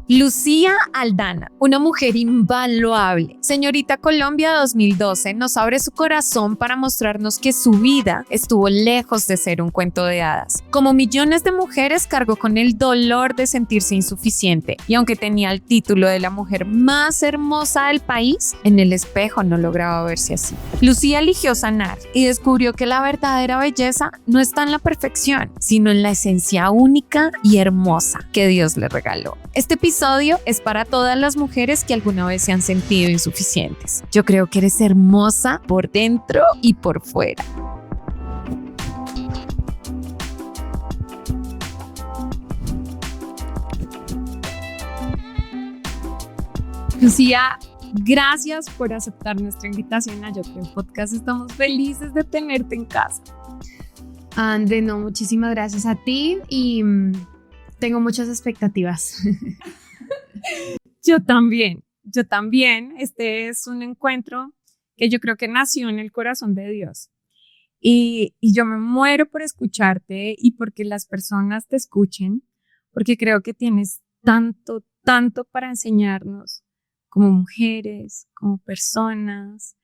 Lucía Aldana, una mujer invaluable. Señorita Colombia 2012 nos abre su corazón para mostrarnos que su vida estuvo lejos de ser un cuento de hadas. Como millones de mujeres, cargó con el dolor de sentirse insuficiente y aunque tenía el título de la mujer más hermosa del país, en el espejo no lograba verse así. Lucía eligió sanar y descubrió que la verdadera belleza no está en la perfección, sino en la esencia única y hermosa que Dios le regaló. Este episodio es para todas las mujeres que alguna vez se han sentido insuficientes. Yo creo que eres hermosa por dentro y por fuera. Lucía, gracias por aceptar nuestra invitación a Yo Creo Podcast. Estamos felices de tenerte en casa. André, no, muchísimas gracias a ti y tengo muchas expectativas. Yo también. Este es un encuentro que yo creo que nació en el corazón de Dios. Y yo me muero por escucharte y porque las personas te escuchen, porque creo que tienes tanto para enseñarnos como mujeres, como personas,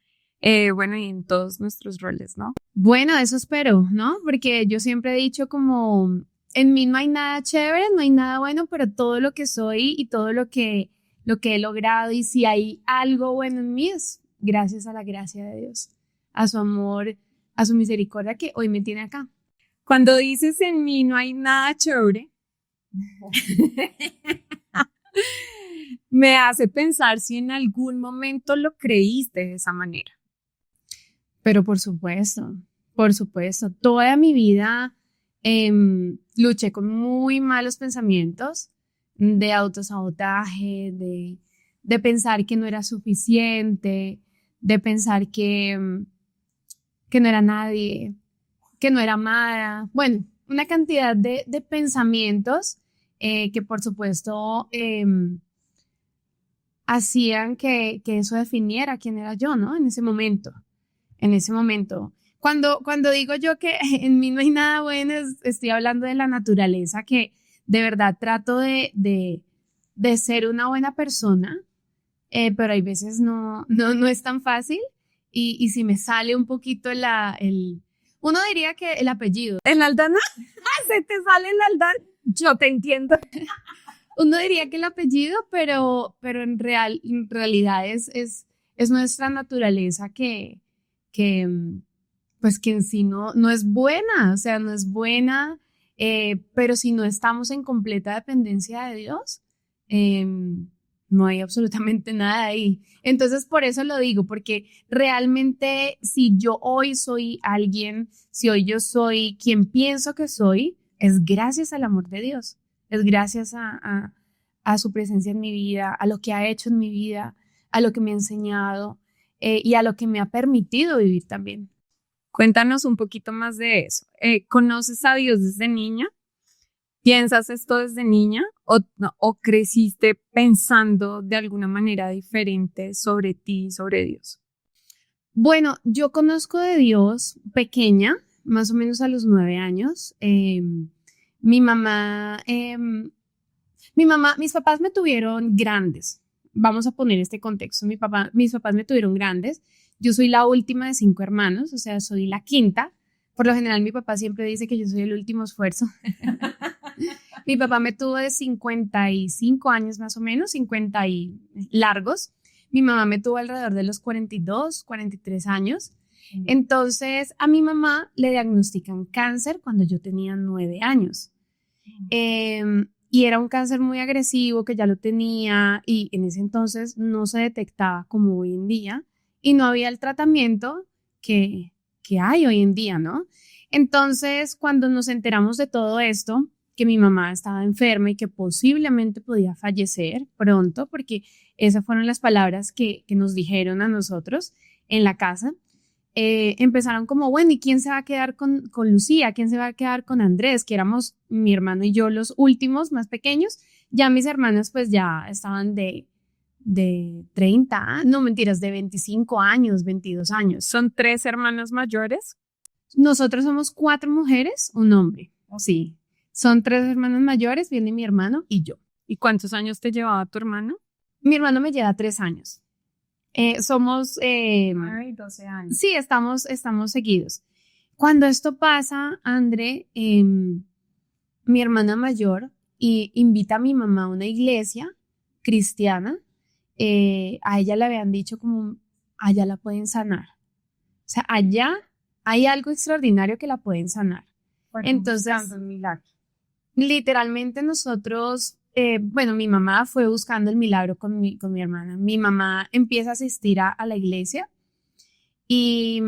bueno, y en todos nuestros roles, ¿no? Bueno, eso espero, ¿no? Porque yo siempre he dicho como, en mí no hay nada chévere, no hay nada bueno, pero todo lo que soy y todo lo que he logrado y si hay algo bueno en mí es gracias a la gracia de Dios, a su amor, a su misericordia que hoy me tiene acá. Cuando dices en mí no hay nada chévere, me hace pensar si en algún momento lo creíste de esa manera. Pero por supuesto, toda mi vida luché con muy malos pensamientos de autosabotaje, de pensar que no era suficiente, de pensar que no era nadie, que no era amada. Bueno, una cantidad de pensamientos que por supuesto hacían que eso definiera quién era yo, ¿no? En ese momento. Cuando digo yo que en mí no hay nada bueno, estoy hablando de la naturaleza, que de verdad trato de ser una buena persona, pero hay veces no es tan fácil y si me sale un poquito uno diría que el apellido. ¿El Aldana? ¿Se te sale el Aldana? Yo te entiendo. Uno diría que el apellido, pero en realidad es nuestra naturaleza que pues que en sí no es buena, o sea, no es buena, pero si no estamos en completa dependencia de Dios, no hay absolutamente nada ahí. Entonces, por eso lo digo, porque realmente si yo hoy soy alguien, si hoy yo soy quien pienso que soy, es gracias al amor de Dios, es gracias a su presencia en mi vida, a lo que ha hecho en mi vida, a lo que me ha enseñado y a lo que me ha permitido vivir también. Cuéntanos un poquito más de eso. ¿Conoces a Dios desde niña? ¿Piensas esto desde niña o creciste pensando de alguna manera diferente sobre ti y sobre Dios? Bueno, yo conozco de Dios pequeña, más o menos a los 9 años. Mis papás me tuvieron grandes. Vamos a poner este contexto. Mis papás me tuvieron grandes. Yo soy la última de 5 hermanos, o sea, soy la quinta. Por lo general, mi papá siempre dice que yo soy el último esfuerzo. Mi papá me tuvo de 55 años más o menos, 50 y largos. Mi mamá me tuvo alrededor de los 42, 43 años. Entonces, a mi mamá le diagnostican cáncer cuando yo tenía 9 años. Y era un cáncer muy agresivo que ya lo tenía y en ese entonces no se detectaba como hoy en día y no había el tratamiento que hay hoy en día, ¿no? Entonces, cuando nos enteramos de todo esto, que mi mamá estaba enferma y que posiblemente podía fallecer pronto, porque esas fueron las palabras que nos dijeron a nosotros en la casa, empezaron como, bueno, ¿y quién se va a quedar con Lucía? ¿Quién se va a quedar con Andrés? Que éramos mi hermano y yo los últimos, más pequeños. Ya mis hermanos pues ya estaban de 30, no mentiras, de 25 años, 22 años. ¿Son 3 hermanos mayores? Nosotros somos 4 mujeres, un hombre. Sí, son 3 hermanos mayores, viene mi hermano y yo. ¿Y cuántos años te llevaba tu hermano? Mi hermano me lleva 3 años. Somos... Ay, 12 años. sí, estamos seguidos. Cuando esto pasa, André, mi hermana mayor invita a mi mamá a una iglesia cristiana. A ella le habían dicho como, allá la pueden sanar. O sea, allá hay algo extraordinario que la pueden sanar. Bueno, Entonces, un milagro. literalmente nosotros, bueno, mi mamá fue buscando el milagro con mi hermana. Mi mamá empieza a asistir a la iglesia y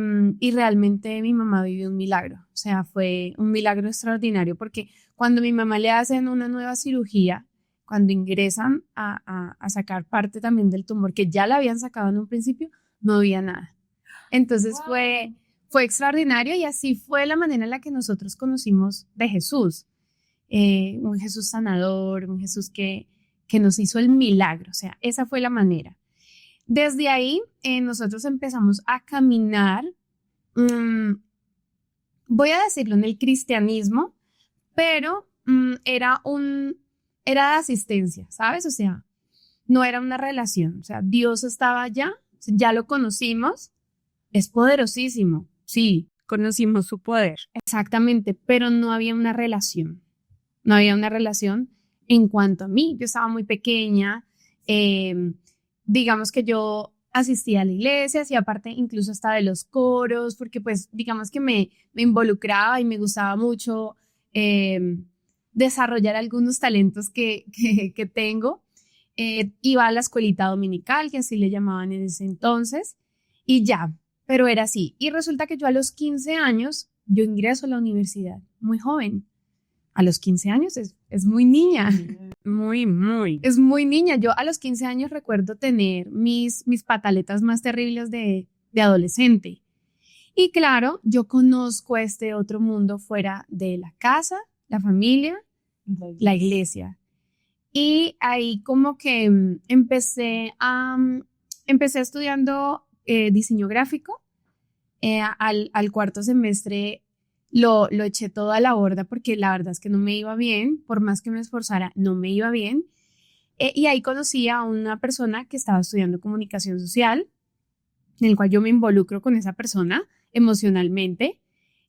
realmente mi mamá vivió un milagro. O sea, fue un milagro extraordinario porque cuando mi mamá le hacen una nueva cirugía, cuando ingresan a sacar parte también del tumor que ya la habían sacado en un principio, no había nada. Entonces fue extraordinario y así fue la manera en la que nosotros conocimos de Jesús. Un Jesús sanador, un Jesús que nos hizo el milagro. O sea, esa fue la manera. Desde ahí nosotros empezamos a caminar, voy a decirlo, en el cristianismo, pero era de asistencia, ¿sabes? O sea, no era una relación. O sea, Dios estaba allá, ya lo conocimos, es poderosísimo, sí. Conocimos su poder. Exactamente, pero no había una relación. No había una relación en cuanto a mí. Yo estaba muy pequeña, digamos que yo asistía a la iglesia, hacía parte incluso hasta de los coros, porque pues digamos que me involucraba y me gustaba mucho desarrollar algunos talentos que tengo. Iba a la escuelita dominical, que así le llamaban en ese entonces, y ya, pero era así. Y resulta que yo a los 15 años, yo ingreso a la universidad, muy joven. A los 15 años es muy niña. Muy. Es muy niña. Yo a los 15 años recuerdo tener mis pataletas más terribles de adolescente. Y claro, yo conozco este otro mundo fuera de la casa, la familia, la iglesia. Y ahí como que empecé estudiando diseño gráfico. Al cuarto semestre lo eché todo a la borda porque la verdad es que no me iba bien, por más que me esforzara, no me iba bien. Y ahí conocí a una persona que estaba estudiando comunicación social, en el cual yo me involucro con esa persona emocionalmente,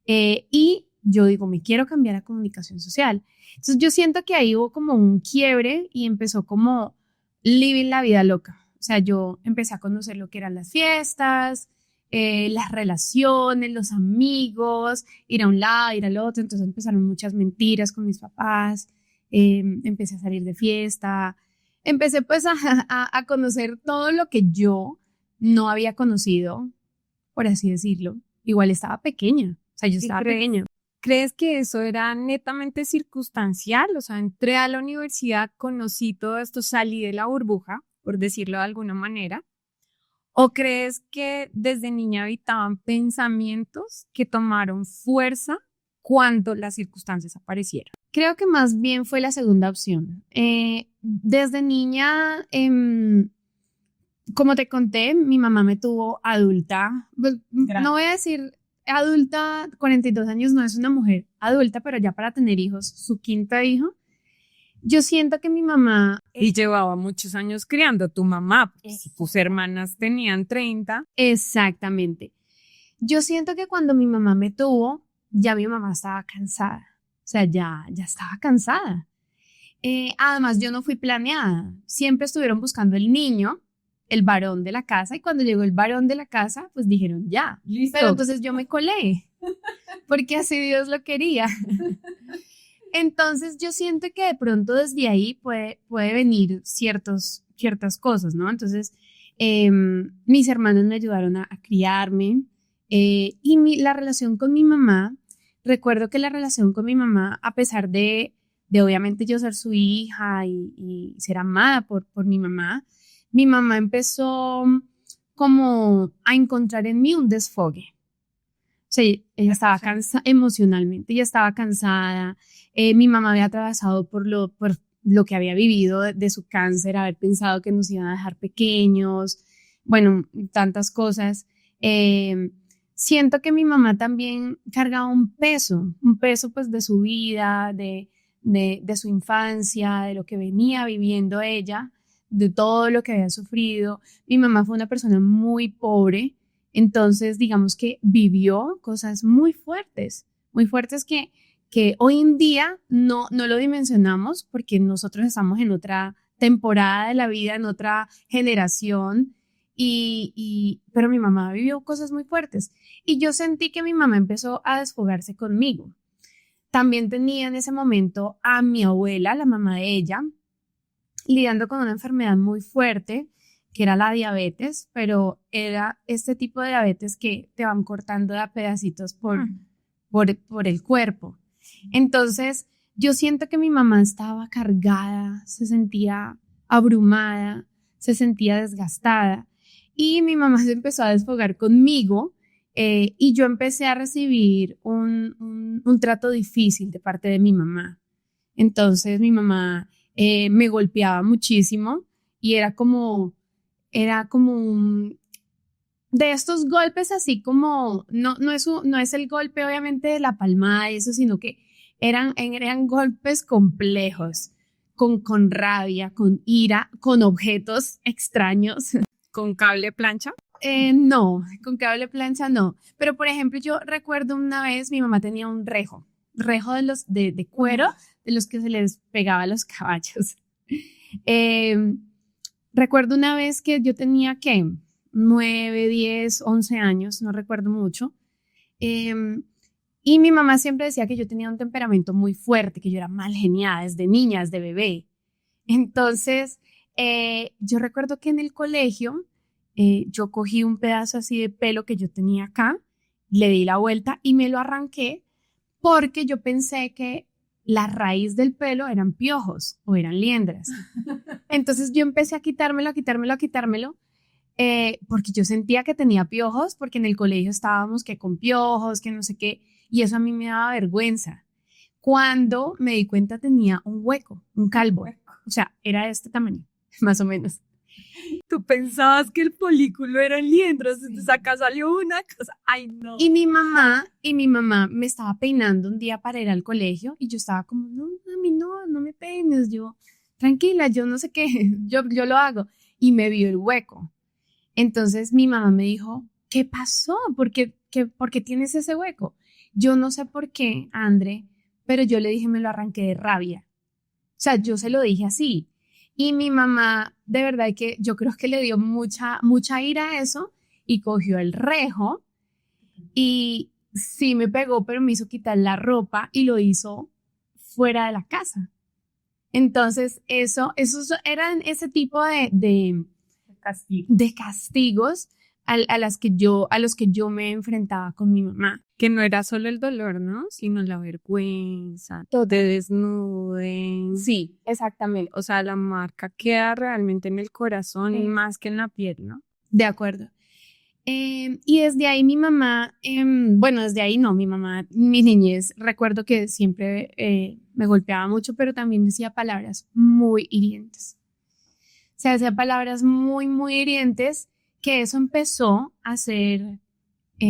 y yo digo, me quiero cambiar a comunicación social. Entonces yo siento que ahí hubo como un quiebre y empezó como living la vida loca. O sea, yo empecé a conocer lo que eran las fiestas, las relaciones, los amigos, ir a un lado, ir al otro. Entonces empezaron muchas mentiras con mis papás, empecé a salir de fiesta, empecé pues a conocer todo lo que yo no había conocido, por así decirlo. Igual estaba pequeña, o sea, yo estaba pequeña. ¿Crees que eso era netamente circunstancial? O sea, entré a la universidad, conocí todo esto, salí de la burbuja, por decirlo de alguna manera. ¿O crees que desde niña habitaban pensamientos que tomaron fuerza cuando las circunstancias aparecieron? Creo que más bien fue la segunda opción. Desde niña, como te conté, mi mamá me tuvo adulta. Pues, no voy a decir adulta, 42 años no es una mujer adulta, pero ya para tener hijos, su quinto hijo. Yo siento que mi mamá... Y llevaba muchos años criando tu mamá. Tus hermanas tenían 30. Exactamente. Yo siento que cuando mi mamá me tuvo, ya mi mamá estaba cansada. O sea, ya estaba cansada. Además, yo no fui planeada. Siempre estuvieron buscando el niño, el varón de la casa, y cuando llegó el varón de la casa, pues dijeron ya. Listo. Pero entonces yo me colé, porque así Dios lo quería. Entonces yo siento que de pronto desde ahí puede venir ciertas cosas, ¿no? Entonces mis hermanos me ayudaron a criarme, y la relación con mi mamá, recuerdo que la relación con mi mamá, a pesar de obviamente yo ser su hija y ser amada por mi mamá empezó como a encontrar en mí un desfogue. O sea, ella estaba cansada emocionalmente, ella estaba cansada. Mi mamá había atravesado por lo que había vivido de su cáncer, haber pensado que nos iban a dejar pequeños, bueno, tantas cosas. Siento que mi mamá también cargaba un peso pues de su vida, de de su infancia, de lo que venía viviendo ella, de todo lo que había sufrido. Mi mamá fue una persona muy pobre, entonces digamos que vivió cosas muy fuertes que hoy en día no lo dimensionamos porque nosotros estamos en otra temporada de la vida, en otra generación, pero mi mamá vivió cosas muy fuertes y yo sentí que mi mamá empezó a desfogarse conmigo. También tenía en ese momento a mi abuela, la mamá de ella, lidiando con una enfermedad muy fuerte, que era la diabetes, pero era este tipo de diabetes que te van cortando de a pedacitos por el cuerpo. Entonces, yo siento que mi mamá estaba cargada, se sentía abrumada, se sentía desgastada y mi mamá se empezó a desfogar conmigo y yo empecé a recibir un trato difícil de parte de mi mamá. Entonces, mi mamá me golpeaba muchísimo y era como de estos golpes así como, no es el golpe obviamente de la palmada y eso, sino que eran golpes complejos, con rabia, con ira, con objetos extraños. ¿Con cable plancha? No, con cable plancha no. Pero por ejemplo, yo recuerdo una vez mi mamá tenía un rejo de los de cuero, de los que se les pegaba a los caballos. Recuerdo una vez que yo tenía, ¿qué? 9, 10, 11 años, no recuerdo mucho. Y mi mamá siempre decía que yo tenía un temperamento muy fuerte, que yo era mal geniada desde niña, desde bebé. Entonces, yo recuerdo que en el colegio yo cogí un pedazo así de pelo que yo tenía acá, le di la vuelta y me lo arranqué porque yo pensé que la raíz del pelo eran piojos o eran liendres. Entonces yo empecé a quitármelo, porque yo sentía que tenía piojos, porque en el colegio estábamos que con piojos, que no sé qué, y eso a mí me daba vergüenza. Cuando me di cuenta tenía un hueco, un calvo, o sea, era de este tamaño, más o menos. Tú pensabas que el folículo eran liendres, entonces acá salió una cosa, ay no. Y mi mamá me estaba peinando un día para ir al colegio y yo estaba como, no, mami, no me peines, yo, tranquila, yo no sé qué, yo lo hago. Y me vio el hueco. Entonces mi mamá me dijo, ¿qué pasó? ¿Por qué tienes ese hueco? Yo no sé por qué, André, pero yo le dije, me lo arranqué de rabia. O sea, yo se lo dije así. Y mi mamá, de verdad que yo creo que le dio mucha ira a eso y cogió el rejo y sí me pegó, pero me hizo quitar la ropa y lo hizo fuera de la casa. Entonces, esos eran ese tipo de castigos a los que yo me enfrentaba con mi mamá. Que no era solo el dolor, ¿no? Sino la vergüenza, te desnuden. Sí, exactamente. O sea, la marca queda realmente en el corazón y más que en la piel, ¿no? De acuerdo. Y desde ahí mi mamá, bueno, desde ahí no, mi mamá, mi niñez, recuerdo que siempre me golpeaba mucho, pero también decía palabras muy hirientes. O sea, decía palabras muy hirientes, que eso empezó a hacer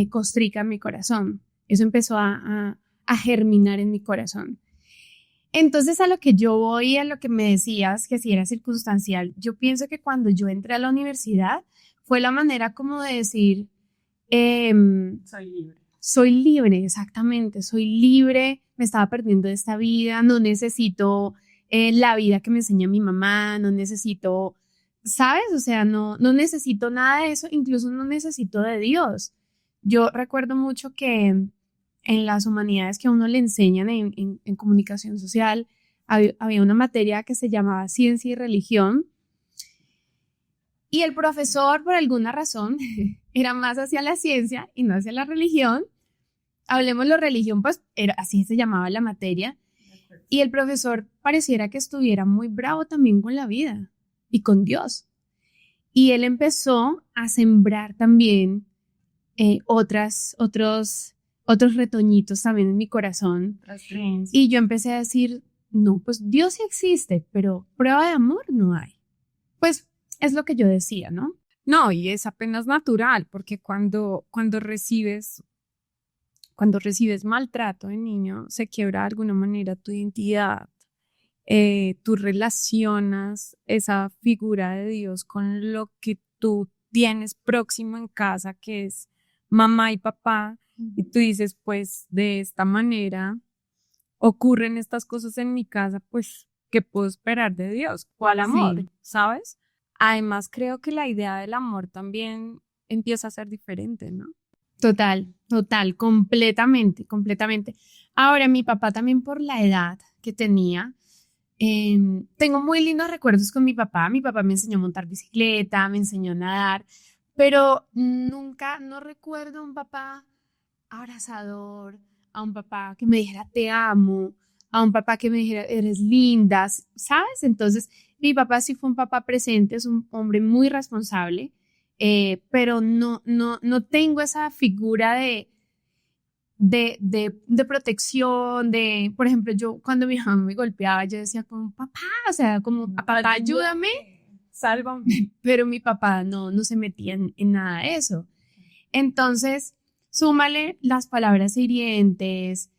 costrica en mi corazón. Eso empezó a germinar en mi corazón. Entonces, a lo que yo voy, a lo que me decías, que si era circunstancial, yo pienso que cuando yo entré a la universidad, fue la manera como de decir, Soy libre. Soy libre, exactamente, soy libre, me estaba perdiendo de esta vida, no necesito la vida que me enseña mi mamá, no necesito, ¿sabes? O sea, no necesito nada de eso, incluso no necesito de Dios. Yo recuerdo mucho que en las humanidades que a uno le enseñan en comunicación social, había una materia que se llamaba ciencia y religión. Y el profesor, por alguna razón, era más hacia la ciencia y no hacia la religión. Hablemoslo religión, pues así se llamaba la materia. Y el profesor pareciera que estuviera muy bravo también con la vida y con Dios. Y él empezó a sembrar también otros retoñitos también en mi corazón. Y yo empecé a decir, no, pues Dios sí existe, pero prueba de amor no hay. Pues es lo que yo decía, ¿no? No, y es apenas natural, porque cuando recibes maltrato de niño, se quiebra de alguna manera tu identidad. tú relacionas esa figura de Dios con lo que tú tienes próximo en casa, que es mamá y papá, y tú dices, pues de esta manera ocurren estas cosas en mi casa, pues, ¿qué puedo esperar de Dios? ¿Cuál amor? Sí, ¿Sabes? Además, creo que la idea del amor también empieza a ser diferente, ¿no? total, completamente, completamente. Ahora, mi papá también por la edad que tenía, tengo muy lindos recuerdos con mi papá. Mi papá me enseñó a montar bicicleta, me enseñó a nadar, pero nunca, no recuerdo a un papá abrazador, a un papá que me dijera te amo, a un papá que me dijera eres linda, ¿sabes? Entonces, mi papá sí fue un papá presente, es un hombre muy responsable, pero no tengo esa figura de protección, por ejemplo, yo cuando mi mamá me golpeaba, yo decía como, papá, o sea, como, papá, ayúdame, Sálvame. pero mi papá no se metía en nada de eso. Entonces, súmale las palabras hirientes,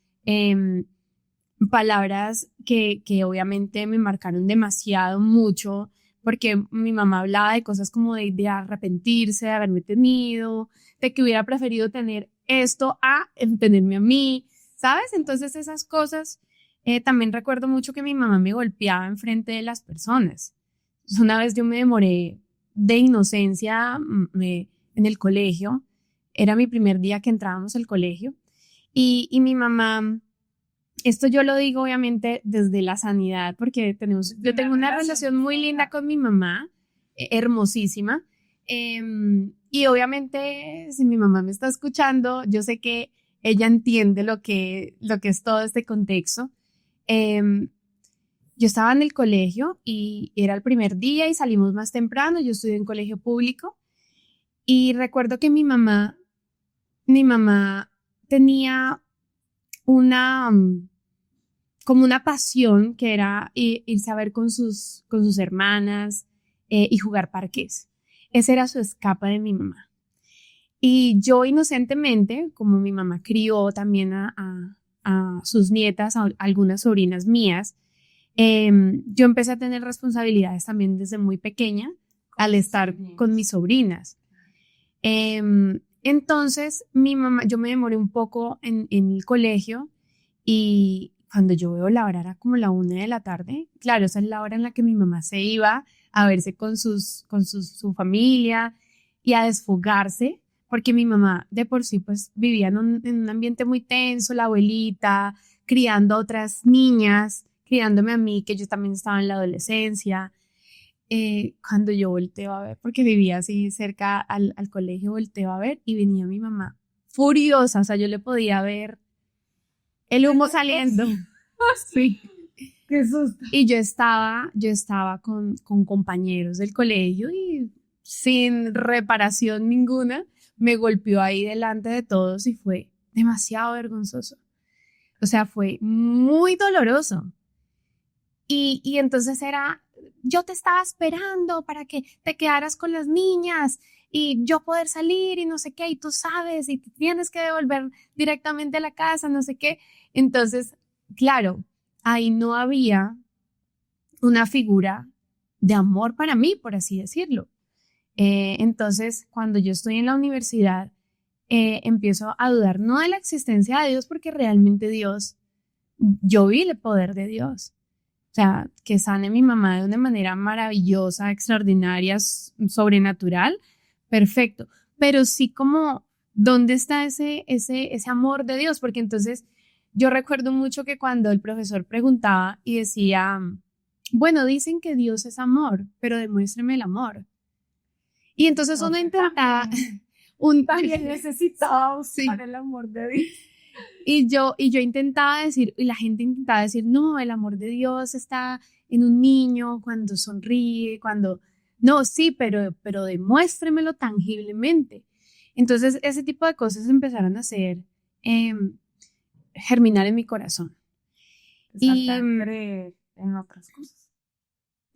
palabras que obviamente me marcaron demasiado mucho, porque mi mamá hablaba de cosas como de arrepentirse, de haberme tenido, de que hubiera preferido tener esto a tenerme a mí, ¿sabes? Entonces esas cosas, también recuerdo mucho que mi mamá me golpeaba enfrente de las personas. Una vez yo me demoré de inocencia en el colegio, era mi primer día que entrábamos al colegio, y mi mamá, esto yo lo digo obviamente desde la sanidad, porque yo tengo una relación muy linda con mi mamá, hermosísima. Y obviamente, si mi mamá me está escuchando, yo sé que ella entiende lo que es todo este contexto. Em, yo estaba en el colegio y era el primer día y salimos más temprano. Yo estudié en colegio público y recuerdo que mi mamá tenía una, como una pasión que era irse a ver con sus hermanas, y jugar parques. Ese era su escape de mi mamá. Y yo inocentemente, como mi mamá crió también a sus nietas, a algunas sobrinas mías, yo empecé a tener responsabilidades también desde muy pequeña al estar con mis sobrinas. Entonces, yo me demoré un poco en el colegio y cuando yo veo la hora era como la 1 de la tarde. Claro, esa es la hora en la que mi mamá se iba a verse con su familia y a desfogarse, porque mi mamá de por sí pues vivía en un ambiente muy tenso, la abuelita, criando a otras niñas, criándome a mí, que yo también estaba en la adolescencia. Cuando yo volteo a ver, porque vivía así cerca al colegio, volteo a ver y venía mi mamá furiosa, o sea, yo le podía ver el humo saliendo. Sí. Qué susto. Y yo estaba con compañeros del colegio y sin reparación ninguna me golpeó ahí delante de todos y fue demasiado vergonzoso. O sea, fue muy doloroso. Y entonces yo te estaba esperando para que te quedaras con las niñas y yo poder salir y no sé qué, y tú sabes, y te tienes que devolver directamente a la casa, no sé qué. Entonces, claro, ahí no había una figura de amor para mí, por así decirlo. Entonces, cuando yo estoy en la universidad, empiezo a dudar no de la existencia de Dios, porque realmente yo vi el poder de Dios. O sea, que sane mi mamá de una manera maravillosa, extraordinaria, sobrenatural, perfecto. Pero sí como, ¿dónde está ese amor de Dios? Porque entonces yo recuerdo mucho que cuando el profesor preguntaba y decía, bueno, dicen que Dios es amor, pero demuéstreme el amor. Y entonces uno intentaba, También necesitaba sí. buscar el amor de Dios. Y yo intentaba decir, y la gente intentaba decir, no, el amor de Dios está en un niño cuando sonríe, no, sí, pero demuéstremelo tangiblemente. Entonces, ese tipo de cosas empezaron a hacer, germinar en mi corazón. Y Creer en otras cosas.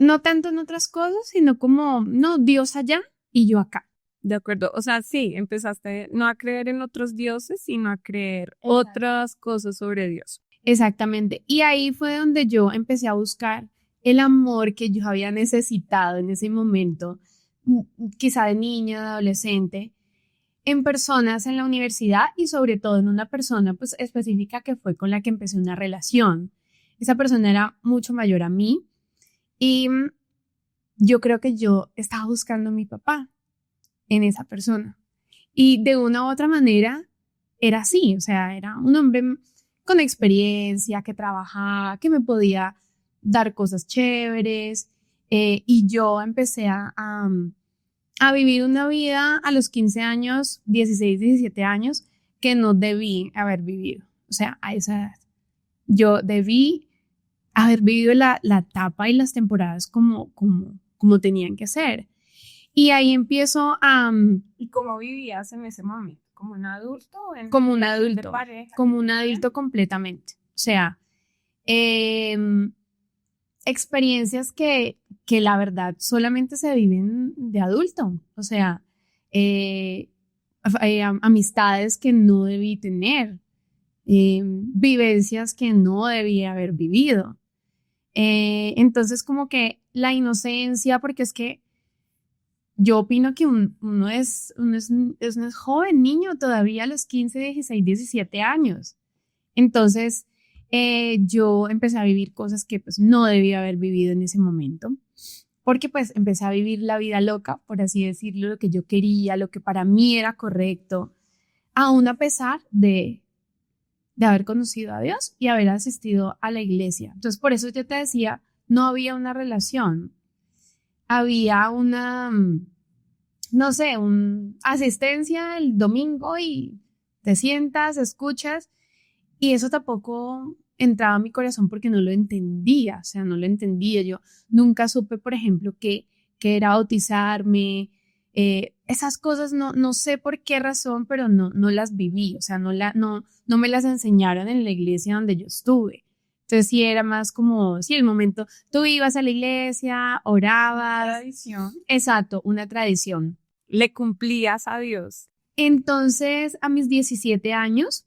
no tanto en otras cosas, sino como, no, Dios allá y yo acá. De acuerdo, o sea, sí, empezaste no a creer en otros dioses, sino a creer otras cosas sobre Dios. Exactamente. Y ahí fue donde yo empecé a buscar el amor que yo había necesitado en ese momento, quizá de niña, de adolescente, en personas en la universidad y sobre todo en una persona pues específica que fue con la que empecé una relación. Esa persona era mucho mayor a mí y yo creo que yo estaba buscando a mi papá en esa persona. Y de una u otra manera era así, o sea, era un hombre con experiencia, que trabajaba, que me podía dar cosas chéveres. Y yo empecé a vivir una vida a los 15 años, 16, 17 años, que no debí haber vivido. O sea, a esa edad. Yo debí haber vivido la etapa y las temporadas como tenían que ser. Y ahí empiezo a... ¿Y cómo vivías en ese momento? ¿Como un adulto? Como un relación de adulto, pareja? como un adulto completamente. O sea, experiencias que la verdad solamente se viven de adulto. O sea, amistades que no debí tener, vivencias que no debí haber vivido. Entonces, como que la inocencia, porque es que yo opino que uno es joven, niño, todavía a los 15, 16, 17 años. Entonces, yo empecé a vivir cosas que pues no debía haber vivido en ese momento, porque pues empecé a vivir la vida loca, por así decirlo, lo que yo quería, lo que para mí era correcto, aún a pesar de haber conocido a Dios y haber asistido a la iglesia. Entonces, por eso yo te decía, no había una relación, había una, no sé, una asistencia el domingo y te sientas, escuchas, y eso tampoco entraba a mi corazón porque no lo entendía, o sea, no lo entendía. Yo nunca supe, por ejemplo, que era bautizarme, esas cosas no sé por qué razón, pero no las viví, o sea, no me las enseñaron en la iglesia donde yo estuve. Entonces sí era más como, sí, el momento, tú ibas a la iglesia, orabas. Tradición. Exacto, una tradición. ¿Le cumplías a Dios? Entonces, a mis 17 años,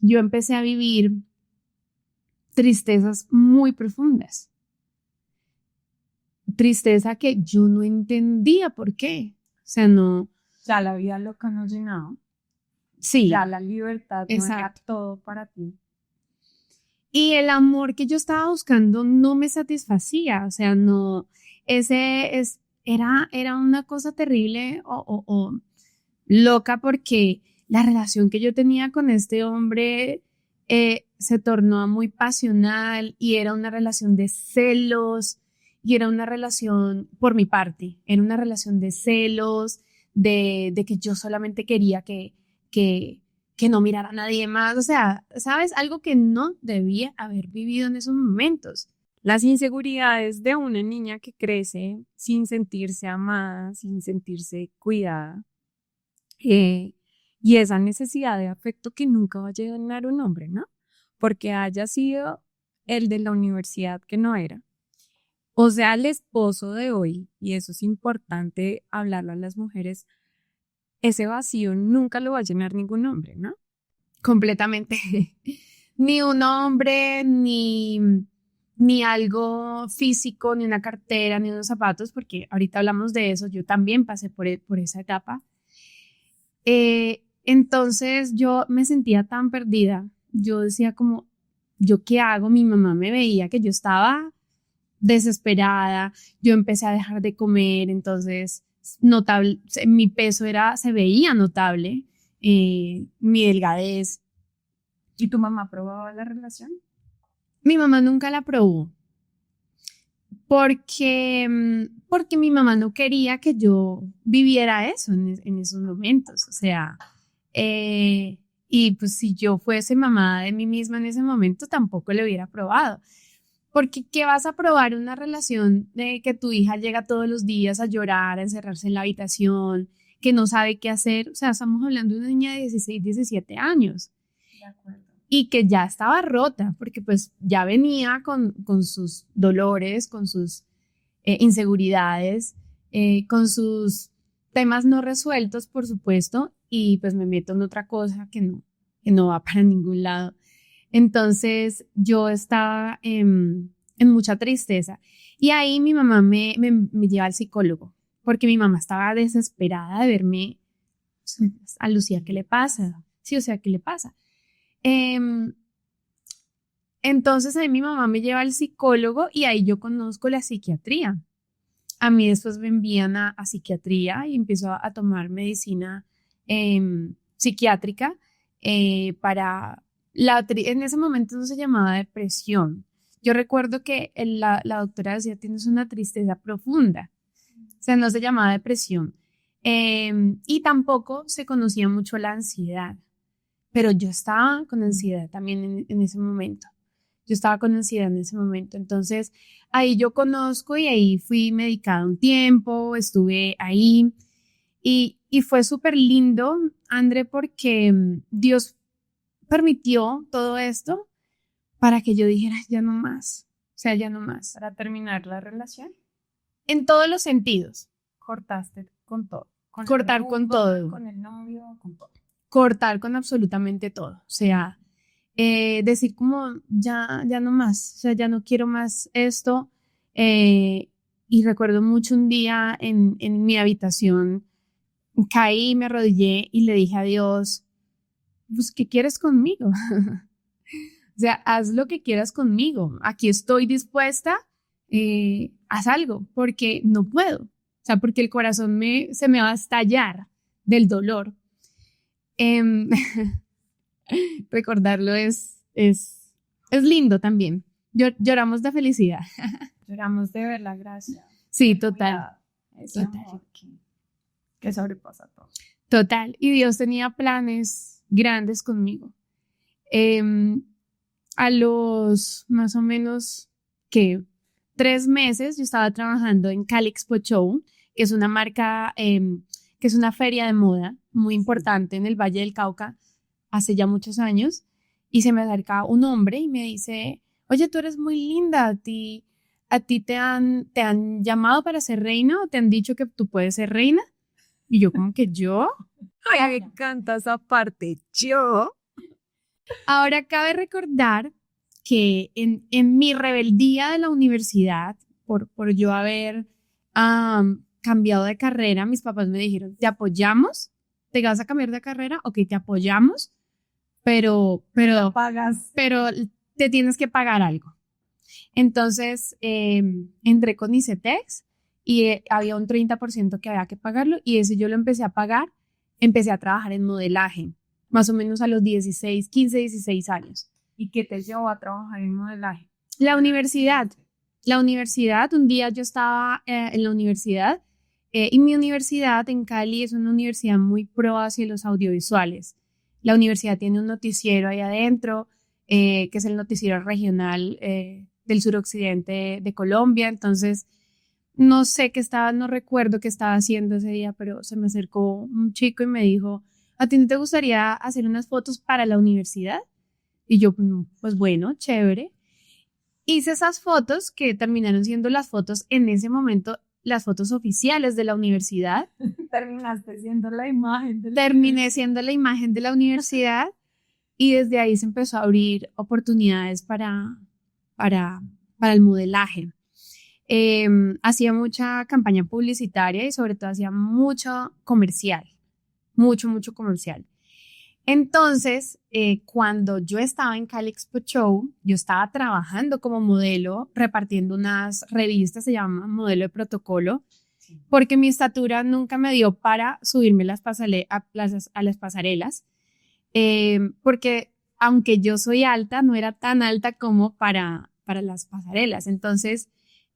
yo empecé a vivir tristezas muy profundas. Tristeza que yo no entendía por qué. O sea, no. Ya la vida loca no llenaba. Sí, Ya la libertad no era exacto. todo para ti. Y el amor que yo estaba buscando no me satisfacía. O sea, no. Era una cosa terrible o loca porque la relación que yo tenía con este hombre se tornó muy pasional y era una relación de celos y era una relación, por mi parte, era una relación de celos, de que yo solamente quería que no mirara a nadie más. O sea, ¿sabes? Algo que no debía haber vivido en esos momentos. Las inseguridades de una niña que crece sin sentirse amada, sin sentirse cuidada, y esa necesidad de afecto que nunca va a llenar un hombre, ¿no? Porque haya sido el de la universidad que no era, o sea, el esposo de hoy, y eso es importante hablarlo a las mujeres, ese vacío nunca lo va a llenar ningún hombre, ¿no? Completamente. Ni un hombre, ni algo físico, ni una cartera, ni unos zapatos, porque ahorita hablamos de eso, yo también pasé por esa etapa. Entonces yo me sentía tan perdida, yo decía como, ¿yo qué hago? Mi mamá me veía que yo estaba desesperada, yo empecé a dejar de comer, entonces notable, mi peso se veía notable, mi delgadez. ¿Y tu mamá aprobaba la relación? Mi mamá nunca la probó porque mi mamá no quería que yo viviera eso en esos momentos. O sea, y pues si yo fuese mamá de mí misma en ese momento, tampoco le hubiera probado. Porque ¿qué vas a probar una relación de que tu hija llega todos los días a llorar, a encerrarse en la habitación, que no sabe qué hacer? O sea, estamos hablando de una niña de 16, 17 años. De acuerdo. Y que ya estaba rota, porque pues ya venía con sus dolores, con sus inseguridades, con sus temas no resueltos, por supuesto, y pues me meto en otra cosa que no va para ningún lado. Entonces yo estaba en mucha tristeza y ahí mi mamá me lleva al psicólogo porque mi mamá estaba desesperada de verme, a Lucía, ¿qué le pasa? Sí, o sea, ¿qué le pasa? Em, entonces ahí mi mamá me lleva al psicólogo y ahí yo conozco la psiquiatría. A mí después me envían a psiquiatría y empiezo a tomar medicina psiquiátrica para en ese momento no se llamaba depresión. Yo recuerdo que la doctora decía, tienes una tristeza profunda, o sea, no se llamaba depresión. Y tampoco se conocía mucho la ansiedad, pero yo estaba con ansiedad también en ese momento. Yo estaba con ansiedad en ese momento, entonces ahí yo conozco y ahí fui medicada un tiempo, estuve ahí y fue súper lindo, André, porque Dios permitió todo esto para que yo dijera, ya no más, o sea, ya no más. Para terminar la relación, En todos los sentidos, cortaste con todo. Con cortar el con fútbol, todo, con el novio, con todo. cortar con absolutamente todo, o sea, decir como, ya no más, o sea, ya no quiero más esto. Y recuerdo mucho un día en mi habitación, caí, me arrodillé y le dije a Dios, pues, ¿qué quieres conmigo? O sea, haz lo que quieras conmigo. Aquí estoy dispuesta, haz algo, porque no puedo. O sea, porque el corazón se me va a estallar del dolor. Em, recordarlo es lindo también. Lloramos de felicidad. Lloramos de ver la gracia. Sí, total, Ese total. amor que sobrepasa todo. total. Y Dios tenía planes grandes conmigo. A los más o menos que 3 meses yo estaba trabajando en Cali Expo Show, que es una marca, que es una feria de moda muy importante en el Valle del Cauca hace ya muchos años, y se me acerca un hombre y me dice, oye, tú eres muy linda, a ti te han llamado para ser reina o te han dicho que tú puedes ser reina. Y yo como que yo. Ay, me encanta esa parte. Yo. Ahora cabe recordar que en mi rebeldía de la universidad, por yo haber cambiado de carrera, mis papás me dijeron, te apoyamos, te vas a cambiar de carrera, ok, te apoyamos, pero Pagas. te tienes que pagar algo. Entonces entré con ICETEX y había un 30% que había que pagarlo y ese yo lo empecé a pagar, empecé a trabajar en modelaje, más o menos a los 15, 16 años. ¿Y qué te llevó a trabajar en modelaje? La universidad, un día yo estaba en la universidad y mi universidad en Cali es una universidad muy pro hacia los audiovisuales. La universidad tiene un noticiero ahí adentro, que es el noticiero regional del suroccidente de Colombia. Entonces, no sé qué estaba, no recuerdo qué estaba haciendo ese día, pero se me acercó un chico y me dijo, ¿a ti no te gustaría hacer unas fotos para la universidad? Y yo, pues bueno, chévere. Hice esas fotos que terminaron siendo las fotos en ese momento, las fotos oficiales de la universidad. Terminaste siendo la imagen de la Terminé siendo la imagen de la universidad y desde ahí se empezó a abrir oportunidades para el modelaje. Hacía mucha campaña publicitaria y sobre todo hacía mucho comercial, mucho comercial. Entonces, cuando yo estaba en Cali Expo Show, yo estaba trabajando como modelo, repartiendo unas revistas, se llama Modelo de Protocolo, porque mi estatura nunca me dio para subirme a las pasarelas, porque aunque yo soy alta, no era tan alta como para las pasarelas. Entonces,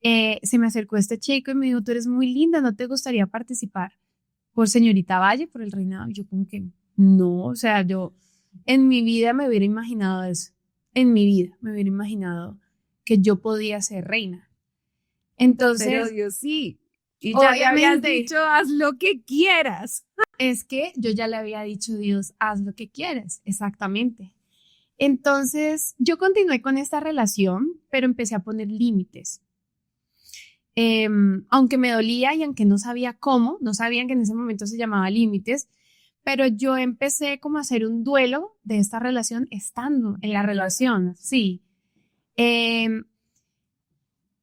se me acercó este chico y me dijo, tú eres muy linda, ¿no te gustaría participar por Señorita Valle, por el reinado? Y yo como que no, o sea, yo en mi vida me hubiera imaginado eso, en mi vida me hubiera imaginado que yo podía ser reina. Entonces, Pero Dios sí. Y ya le habías dicho, haz lo que quieras. es que yo ya le había dicho, Dios, haz lo que quieras, exactamente. Entonces, yo continué con esta relación, pero empecé a poner límites. Aunque me dolía y aunque no sabía cómo, no sabían que en ese momento se llamaba límites, pero yo empecé como a hacer un duelo de esta relación estando en la relación, sí.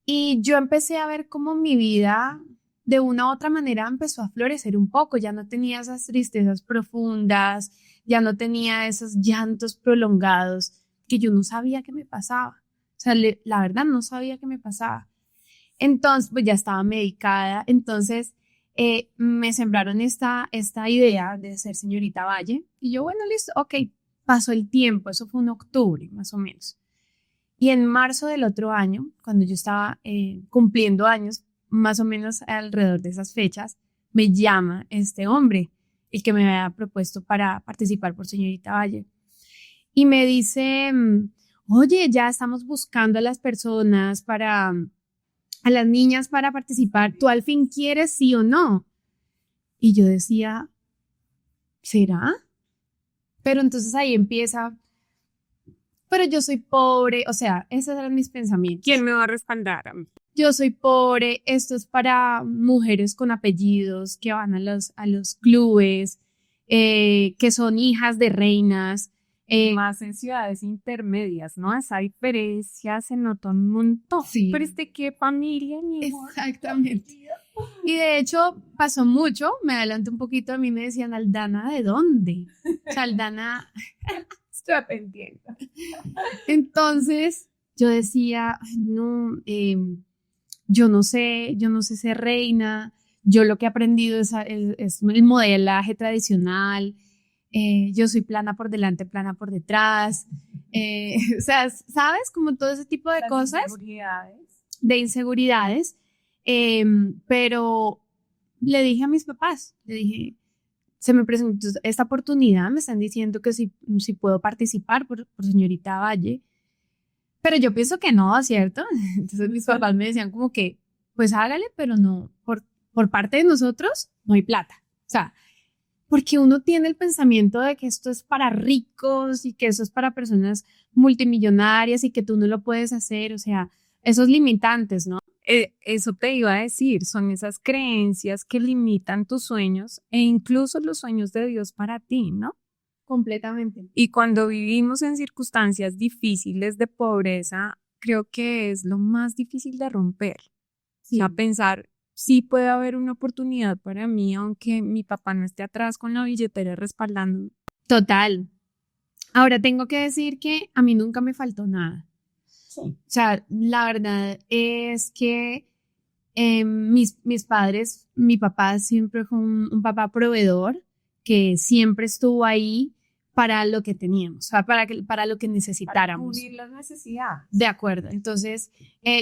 Y yo empecé a ver cómo mi vida de una u otra manera empezó a florecer un poco, ya no tenía esas tristezas profundas, ya no tenía esos llantos prolongados que yo no sabía qué me pasaba. O sea, la verdad no sabía qué me pasaba. Entonces, pues ya estaba medicada, entonces me sembraron esta idea de ser señorita Valle y yo, bueno, listo, ok, pasó el tiempo, eso fue en octubre más o menos. Y en marzo del otro año, cuando yo estaba cumpliendo años, más o menos alrededor de esas fechas, me llama este hombre, el que me había propuesto para participar por Señorita Valle. Y me dice, oye, ya estamos buscando a las personas a las niñas para participar. ¿Tú al fin quieres sí o no? Y yo decía, ¿será? Pero entonces ahí empieza, pero yo soy pobre, o sea, esos eran mis pensamientos. ¿Quién me va a respaldar? Yo soy pobre, esto es para mujeres con apellidos que van a los clubes, que son hijas de reinas. Más en ciudades intermedias, ¿no? Esa diferencia se nota un montón. Sí. Pero ¿qué familia, mi amor? Exactamente. Y de hecho pasó mucho, me adelanto un poquito, a mí me decían, Aldana, ¿de dónde? O sea, Aldana, Estoy aprendiendo. entonces yo decía, "Ay, no, yo no sé ser reina, yo lo que he aprendido es el modelaje tradicional, yo soy plana por delante, plana por detrás, o sea, ¿sabes? Como todo ese tipo de cosas. De inseguridades, pero le dije a mis papás, le dije, se me presentó esta oportunidad, me están diciendo que si puedo participar por Señorita Valle, pero yo pienso que no, ¿cierto? Entonces mis papás me decían como que, pues hágale, pero no, por parte de nosotros no hay plata, o sea, porque uno tiene el pensamiento de que esto es para ricos y que eso es para personas multimillonarias y que tú no lo puedes hacer, o sea, esos limitantes, ¿no? Eso te iba a decir, son esas creencias que limitan tus sueños e incluso los sueños de Dios para ti, ¿no? Completamente. Y cuando vivimos en circunstancias difíciles de pobreza, creo que es lo más difícil de romper. Sí. O sea, pensar, sí puede haber una oportunidad para mí, aunque mi papá no esté atrás con la billetera respaldándome. Total. Ahora tengo que decir que a mí nunca me faltó nada. Sí. O sea, la verdad es que mis padres, mi papá siempre fue un papá proveedor que siempre estuvo ahí para lo que teníamos, o sea, para lo que necesitáramos. Para cubrir las necesidades. De acuerdo. Entonces,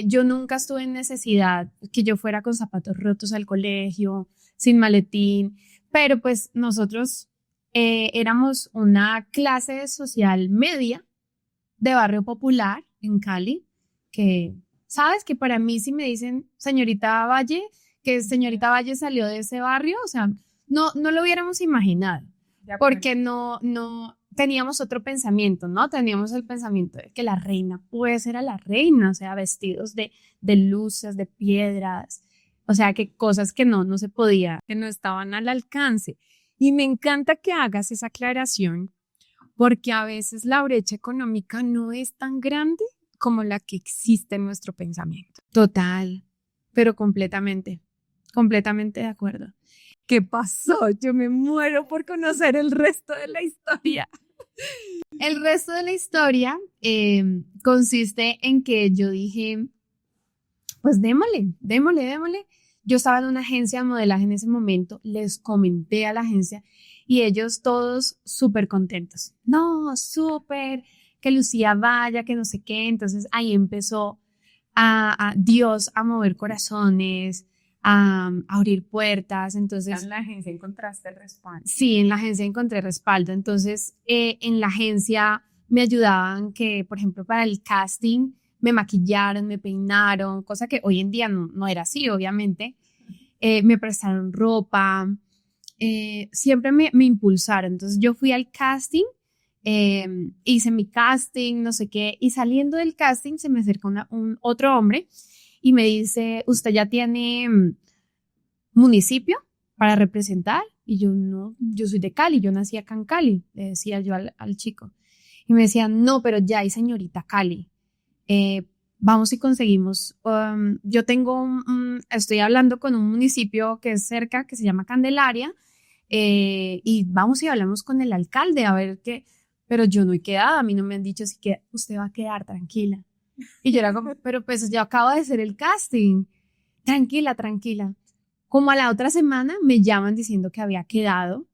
yo nunca estuve en necesidad que yo fuera con zapatos rotos al colegio, sin maletín, pero pues nosotros éramos una clase social media de barrio popular en Cali, que, ¿sabes? Que para mí si me dicen señorita Valle, que señorita Valle salió de ese barrio, o sea, no lo hubiéramos imaginado, porque no teníamos otro pensamiento, ¿no? Teníamos el pensamiento de que la reina puede ser a la reina, o sea, vestidos de luces, de piedras, o sea, que cosas que no se podía. Que no estaban al alcance. Y me encanta que hagas esa aclaración, porque a veces la brecha económica no es tan grande como la que existe en nuestro pensamiento. Total, pero completamente de acuerdo. ¿Qué pasó? Yo me muero por conocer el resto de la historia. El resto de la historia consiste en que yo dije, pues démosle. Yo estaba en una agencia de modelaje en ese momento, les comenté a la agencia y ellos todos súper contentos. No, súper, que Lucía vaya, que no sé qué. Entonces ahí empezó a Dios a mover corazones, a abrir puertas. Entonces, en la agencia encontraste el respaldo. Sí, en la agencia encontré respaldo. Entonces, en la agencia me ayudaban que, por ejemplo, para el casting me maquillaron, me peinaron, cosa que hoy en día no era así, obviamente. Me prestaron ropa, siempre me impulsaron. Entonces, yo fui al casting, hice mi casting, no sé qué, y saliendo del casting se me acerca otro hombre y me dice, ¿usted ya tiene municipio para representar? Y yo no, yo soy de Cali, yo nací acá en Cali, le decía yo al chico. Y me decía, no, pero ya hay señorita Cali. Vamos y conseguimos. Yo tengo, estoy hablando con un municipio que es cerca, que se llama Candelaria, y vamos y hablamos con el alcalde a ver qué. Pero yo no he quedado, a mí no me han dicho si que usted va a quedar tranquila. Y yo era como, pero pues yo acabo de hacer el casting. Tranquila, tranquila. Como a la otra semana me llaman diciendo que había quedado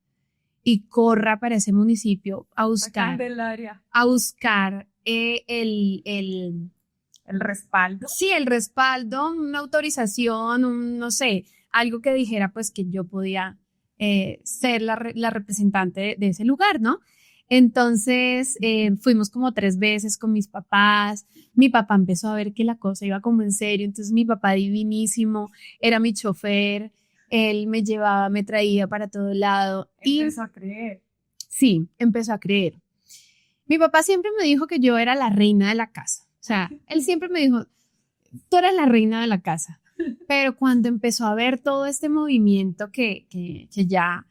y corra para ese municipio a buscar el respaldo. Sí, el respaldo, una autorización, no sé, algo que dijera pues que yo podía ser la representante de ese lugar, ¿no? Entonces fuimos como 3 veces con mis papás. Mi papá empezó a ver que la cosa iba como en serio, entonces mi papá divinísimo, era mi chofer, él me llevaba, me traía para todo lado. Empezó a creer. Sí, empezó a creer. Mi papá siempre me dijo que yo era la reina de la casa. O sea, él siempre me dijo, tú eres la reina de la casa. Pero cuando empezó a ver todo este movimiento que ya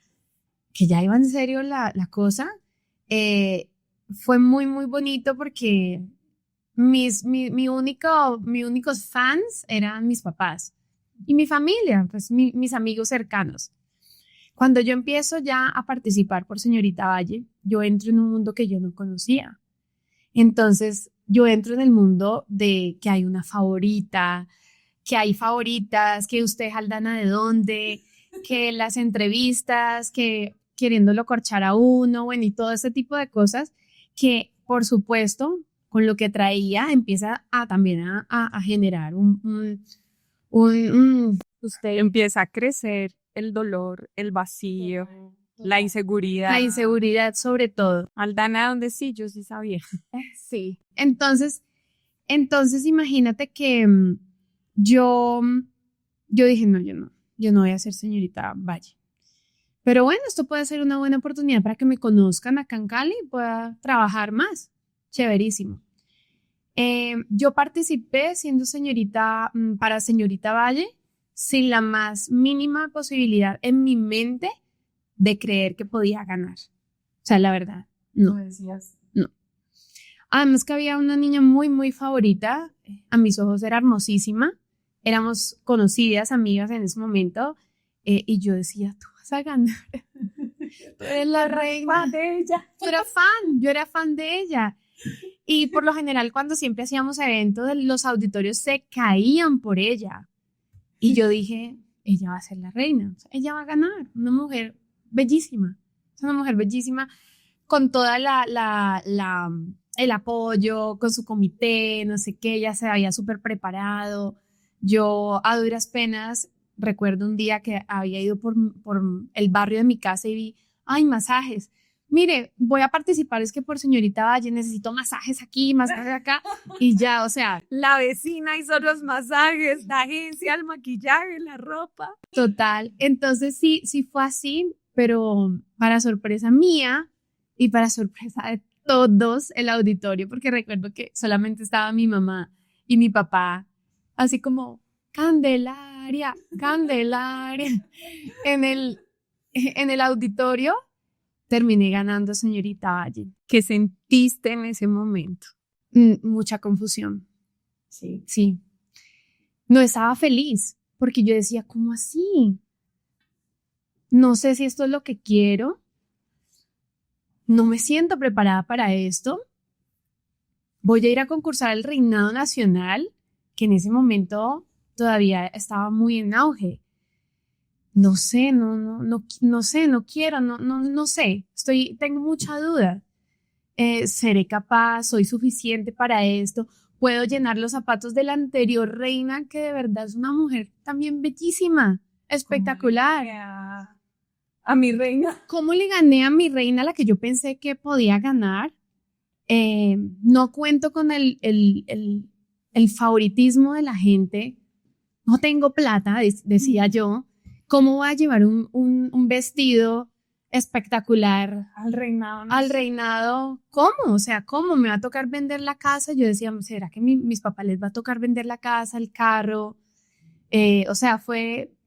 iba en serio la cosa, fue muy, muy bonito porque mis únicos fans eran mis papás y mi familia, pues mis amigos cercanos. Cuando yo empiezo ya a participar por Señorita Valle, yo entro en un mundo que yo no conocía. Entonces, yo entro en el mundo de que hay una favorita, que hay favoritas, que usted es Aldana de dónde, que las entrevistas, que queriéndolo corchar a uno, bueno, y todo ese tipo de cosas que, por supuesto, con lo que traía, empieza también a generar Usted empieza a crecer el dolor, el vacío, la inseguridad. La inseguridad sobre todo. Aldana, ¿dónde sí? Yo sí sabía. Sí. Entonces imagínate que yo dije, no, yo no voy a ser Señorita Valle. Pero bueno, esto puede ser una buena oportunidad para que me conozcan acá en Cali y pueda trabajar más. Chéverísimo. Yo participé siendo para Señorita Valle sin la más mínima posibilidad en mi mente de creer que podía ganar. O sea, la verdad, no. ¿Lo decías? No. Además que había una niña muy, muy favorita. A mis ojos era hermosísima. Éramos conocidas, amigas en ese momento. Y yo decía, tú vas a ganar. Tú eres la reina de ella. Yo era fan de ella. Y por lo general, cuando siempre hacíamos eventos, los auditorios se caían por ella. Y yo dije, ella va a ser la reina. O sea, ella va a ganar. Una mujer bellísima. Es una mujer bellísima con toda el apoyo, con su comité, no sé qué. Ella se había súper preparado. Yo a duras penas recuerdo un día que había ido por el barrio de mi casa y vi, ay, masajes. Mire, voy a participar, es que por Señorita Valle necesito masajes aquí, masajes acá, y ya, o sea. La vecina hizo los masajes, la agencia, el maquillaje, la ropa. Total, entonces sí fue así, pero para sorpresa mía y para sorpresa de todos el auditorio, porque recuerdo que solamente estaba mi mamá y mi papá, así como, Candelaria, Candelaria, en el auditorio. Terminé ganando Señorita Valle. ¿Qué sentiste en ese momento? Mucha confusión. Sí. No estaba feliz porque yo decía, ¿cómo así? No sé si esto es lo que quiero. No me siento preparada para esto. Voy a ir a concursar al Reinado Nacional, que en ese momento todavía estaba muy en auge. No sé, no sé, no quiero, no sé, tengo mucha duda. ¿Seré capaz? ¿Soy suficiente para esto? ¿Puedo llenar los zapatos de la anterior reina, que de verdad es una mujer también bellísima, espectacular? A mi reina. ¿Cómo le gané a mi reina, la que yo pensé que podía ganar? No cuento con el favoritismo de la gente. No tengo plata, decía yo. ¿Cómo voy a llevar un vestido espectacular al reinado? Al reinado, ¿cómo? O sea, ¿cómo me va a tocar vender la casa? Yo decía, ¿será que mis papás les va a tocar vender la casa, el carro? O sea,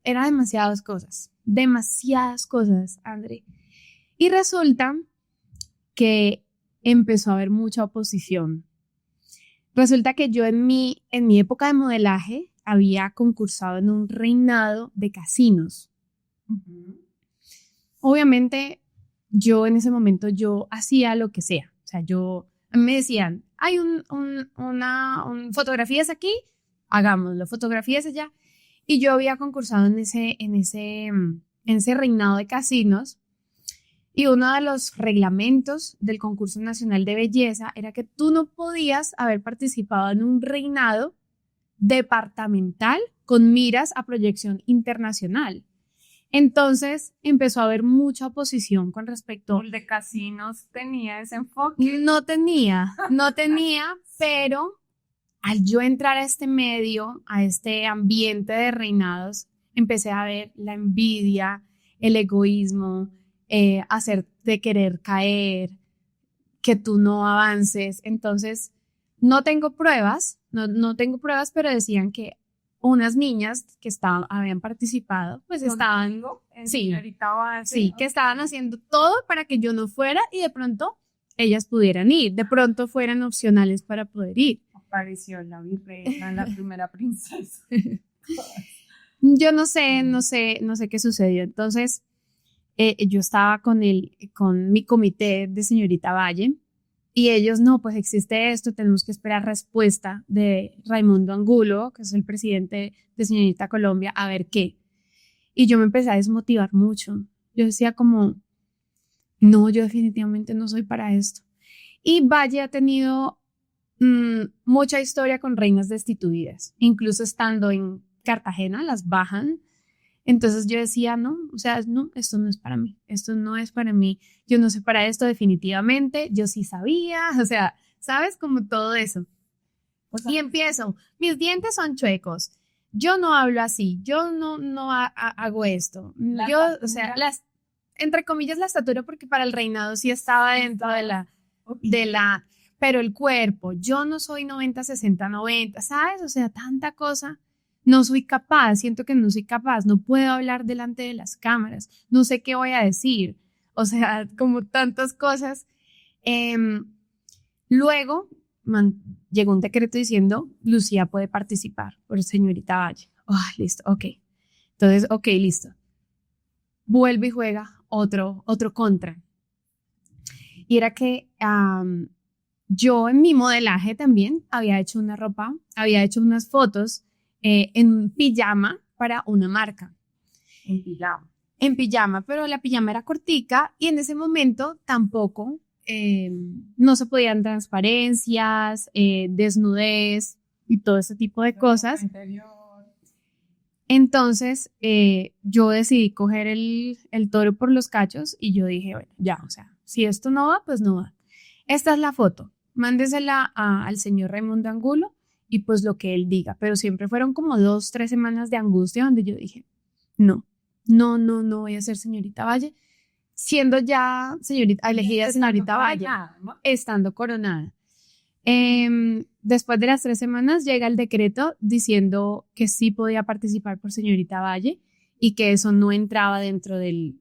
eran demasiadas cosas. demasiadas cosas, André. Y resulta que empezó a haber mucha oposición. Resulta que yo en mi época de modelaje había concursado en un reinado de casinos. Obviamente, yo en ese momento yo hacía lo que sea. O sea, a mí me decían, hay una fotografías aquí, hagámoslo, fotografías allá. Y yo había concursado en ese reinado de casinos. Y uno de los reglamentos del concurso nacional de belleza era que tú no podías haber participado en un reinado departamental con miras a proyección internacional. Entonces empezó a haber mucha oposición con respecto. ¿El de casinos tenía ese enfoque? No tenía, pero al yo entrar a este medio, a este ambiente de reinados, empecé a ver la envidia, el egoísmo, hacerte querer caer, que tú no avances. Entonces, no tengo pruebas, pero decían que unas niñas que habían participado, pues estaban, sí, que estaban haciendo todo para que yo no fuera y de pronto ellas pudieran ir, de pronto fueran opcionales para poder ir. Apareció la virreina, la primera princesa. Yo no sé qué sucedió. Entonces, yo estaba con mi comité de señorita Valle y ellos, no, pues existe esto, tenemos que esperar respuesta de Raimundo Angulo, que es el presidente de Señorita Colombia, a ver qué. Y yo me empecé a desmotivar mucho. Yo decía como, no, yo definitivamente no soy para esto. Y Valle ha tenido mucha historia con reinas destituidas, incluso estando en Cartagena, las bajan. Entonces yo decía, no, o sea, no, esto no es para mí, yo no sé para esto definitivamente, yo sí sabía, o sea, ¿sabes? Como todo eso. Y empiezo, mis dientes son chuecos, yo no hablo así, yo no hago esto, entre comillas la estatura, porque para el reinado sí estaba dentro pero el cuerpo, yo no soy 90, 60, 90, ¿sabes? O sea, tanta cosa. No soy capaz, siento que no soy capaz, no puedo hablar delante de las cámaras, no sé qué voy a decir, o sea, como tantas cosas. Luego llegó un decreto diciendo, Lucía puede participar por señorita Valle. Listo, ok. Entonces, ok, listo. Vuelve y juega otro contra. Y era que yo en mi modelaje también había hecho una ropa, había hecho unas fotos en pijama para una marca. En pijama, pero la pijama era cortica y en ese momento tampoco no se podían transparencias, desnudez y todo ese tipo de cosas. Entonces yo decidí coger el toro por los cachos y yo dije, bueno, ya, o sea, si esto no va, pues no va. Esta es la foto, mándesela al señor Raimundo Angulo y pues lo que él diga, pero siempre fueron como 2, 3 semanas de angustia donde yo dije, no voy a ser señorita Valle, siendo ya elegida señorita Valle, ¿no? Estando coronada. Después de las 3 semanas llega el decreto diciendo que sí podía participar por señorita Valle y que eso no entraba dentro del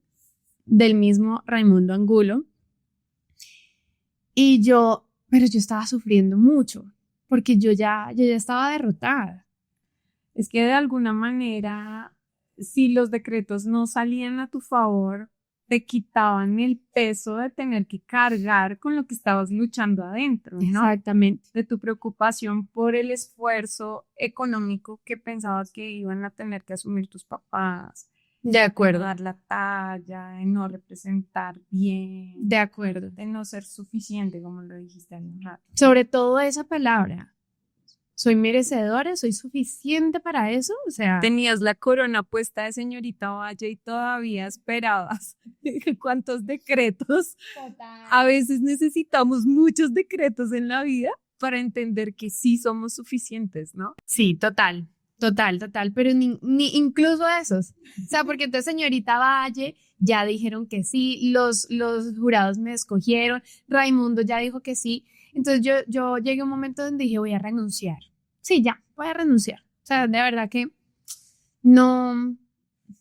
mismo Raimundo Angulo. Pero yo estaba sufriendo mucho porque yo ya estaba derrotada. Es que de alguna manera, si los decretos no salían a tu favor, te quitaban el peso de tener que cargar con lo que estabas luchando adentro, ¿no? Exactamente. De tu preocupación por el esfuerzo económico que pensabas que iban a tener que asumir tus papás. De acuerdo. De dar la talla, de no representar bien. De acuerdo. De no ser suficiente, como lo dijiste hace un rato. Sobre todo esa palabra. ¿Soy merecedora? ¿Soy suficiente para eso? O sea, tenías la corona puesta de señorita Valle y todavía esperabas. ¿Cuántos decretos? Total. A veces necesitamos muchos decretos en la vida para entender que sí somos suficientes, ¿no? Sí, total, pero ni incluso esos. O sea, porque entonces señorita Valle ya dijeron que sí, los jurados me escogieron, Raimundo ya dijo que sí. Entonces yo llegué a un momento donde dije, voy a renunciar. Sí, ya, voy a renunciar. O sea, de verdad que no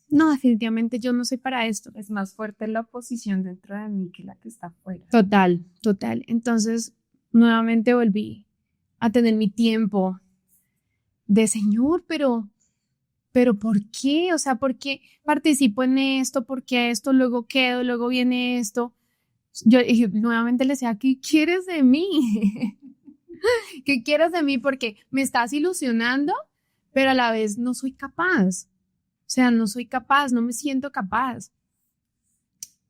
no, definitivamente yo no soy para esto. Es más fuerte la oposición dentro de mí que la que está afuera. Total, total. Entonces, nuevamente volví a tener mi tiempo de Señor, pero ¿por qué? O sea, ¿por qué participo en esto? ¿Por qué esto? Luego quedo, luego viene esto. Yo nuevamente le decía, ¿qué quieres de mí? ¿Qué quieres de mí? Porque me estás ilusionando, pero a la vez no soy capaz. O sea, no soy capaz, no me siento capaz.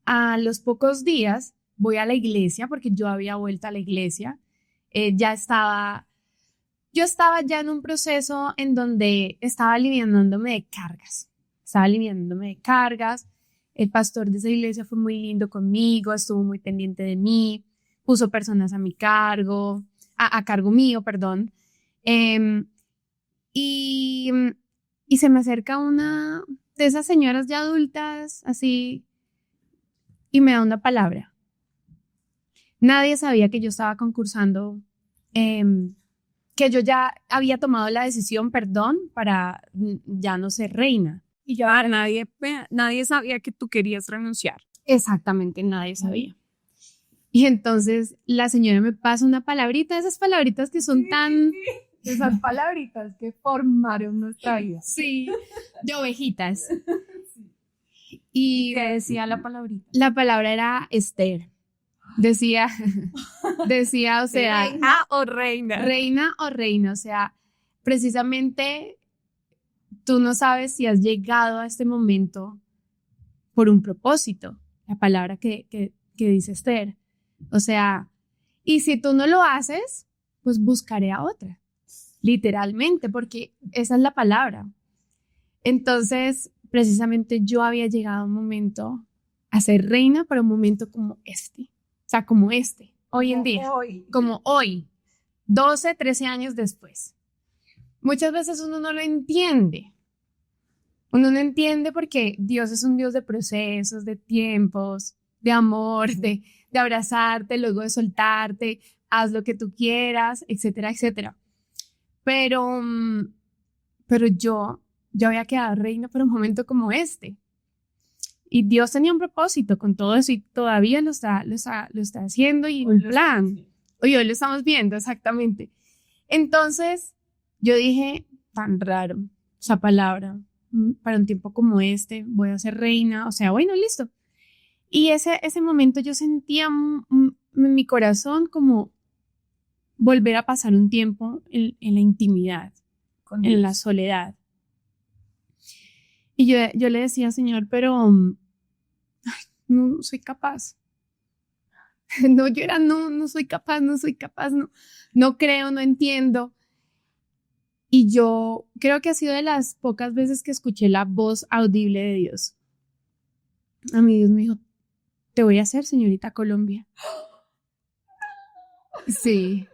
A los pocos días voy a la iglesia, porque yo había vuelto a la iglesia. Yo estaba ya en un proceso en donde estaba aliviándome de cargas. El pastor de esa iglesia fue muy lindo conmigo, estuvo muy pendiente de mí, puso personas a mi cargo, a cargo mío, perdón. Y, y se me acerca una de esas señoras ya adultas, así, y me da una palabra. Nadie sabía que yo estaba concursando, que yo ya había tomado la decisión, perdón, para ya no ser reina. Y ya nadie sabía que tú querías renunciar. Exactamente, nadie sabía. Y entonces la señora me pasa una palabrita, esas palabritas que son tan... Esas palabritas que formaron nuestra vida. Sí, de ovejitas. Y ¿qué decía la palabrita? la palabra era Esther. Decía, o sea... ¿Reina o reina? Reina o reina, o sea, precisamente tú no sabes si has llegado a este momento por un propósito, la palabra que dice Esther. O sea, y si tú no lo haces, pues buscaré a otra, literalmente, porque esa es la palabra. Entonces, precisamente yo había llegado a un momento a ser reina, pero un momento como este, o sea, como este, hoy en día, como hoy, 12, 13 años después. Muchas veces uno no lo entiende. Uno no entiende porque Dios es un Dios de procesos, de tiempos, de amor, de abrazarte, luego de soltarte, haz lo que tú quieras, etcétera, etcétera. Pero yo había quedado reina por un momento como este. Y Dios tenía un propósito con todo eso y todavía lo está haciendo y un plan. Hoy lo estamos viendo, exactamente. Entonces, yo dije, tan raro esa palabra, para un tiempo como este, voy a ser reina, o sea, bueno, listo. Y ese momento yo sentía en mi corazón como volver a pasar un tiempo en la intimidad, en la soledad. Y yo le decía, Señor, pero no soy capaz. No, yo era, no soy capaz, no creo, no entiendo. Y yo creo que ha sido de las pocas veces que escuché la voz audible de Dios. A mí Dios me dijo, te voy a hacer señorita Colombia. Sí.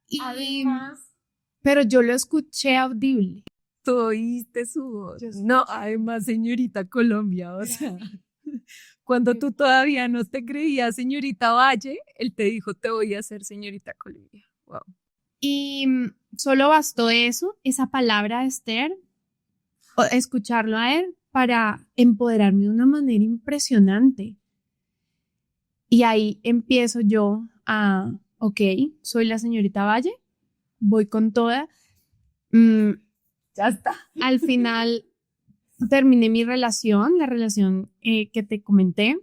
Y, además, pero yo lo escuché audible. tú oíste su voz. No, además, señorita Colombia, o sea, cuando tú todavía no te creías señorita Valle, él te dijo, te voy a hacer señorita Colombia. Wow. Y solo bastó eso, esa palabra de Esther, escucharlo a él para empoderarme de una manera impresionante. Y ahí empiezo yo a, ok, soy la señorita Valle, voy con toda. Ya está. Al final terminé mi relación, la relación que te comenté.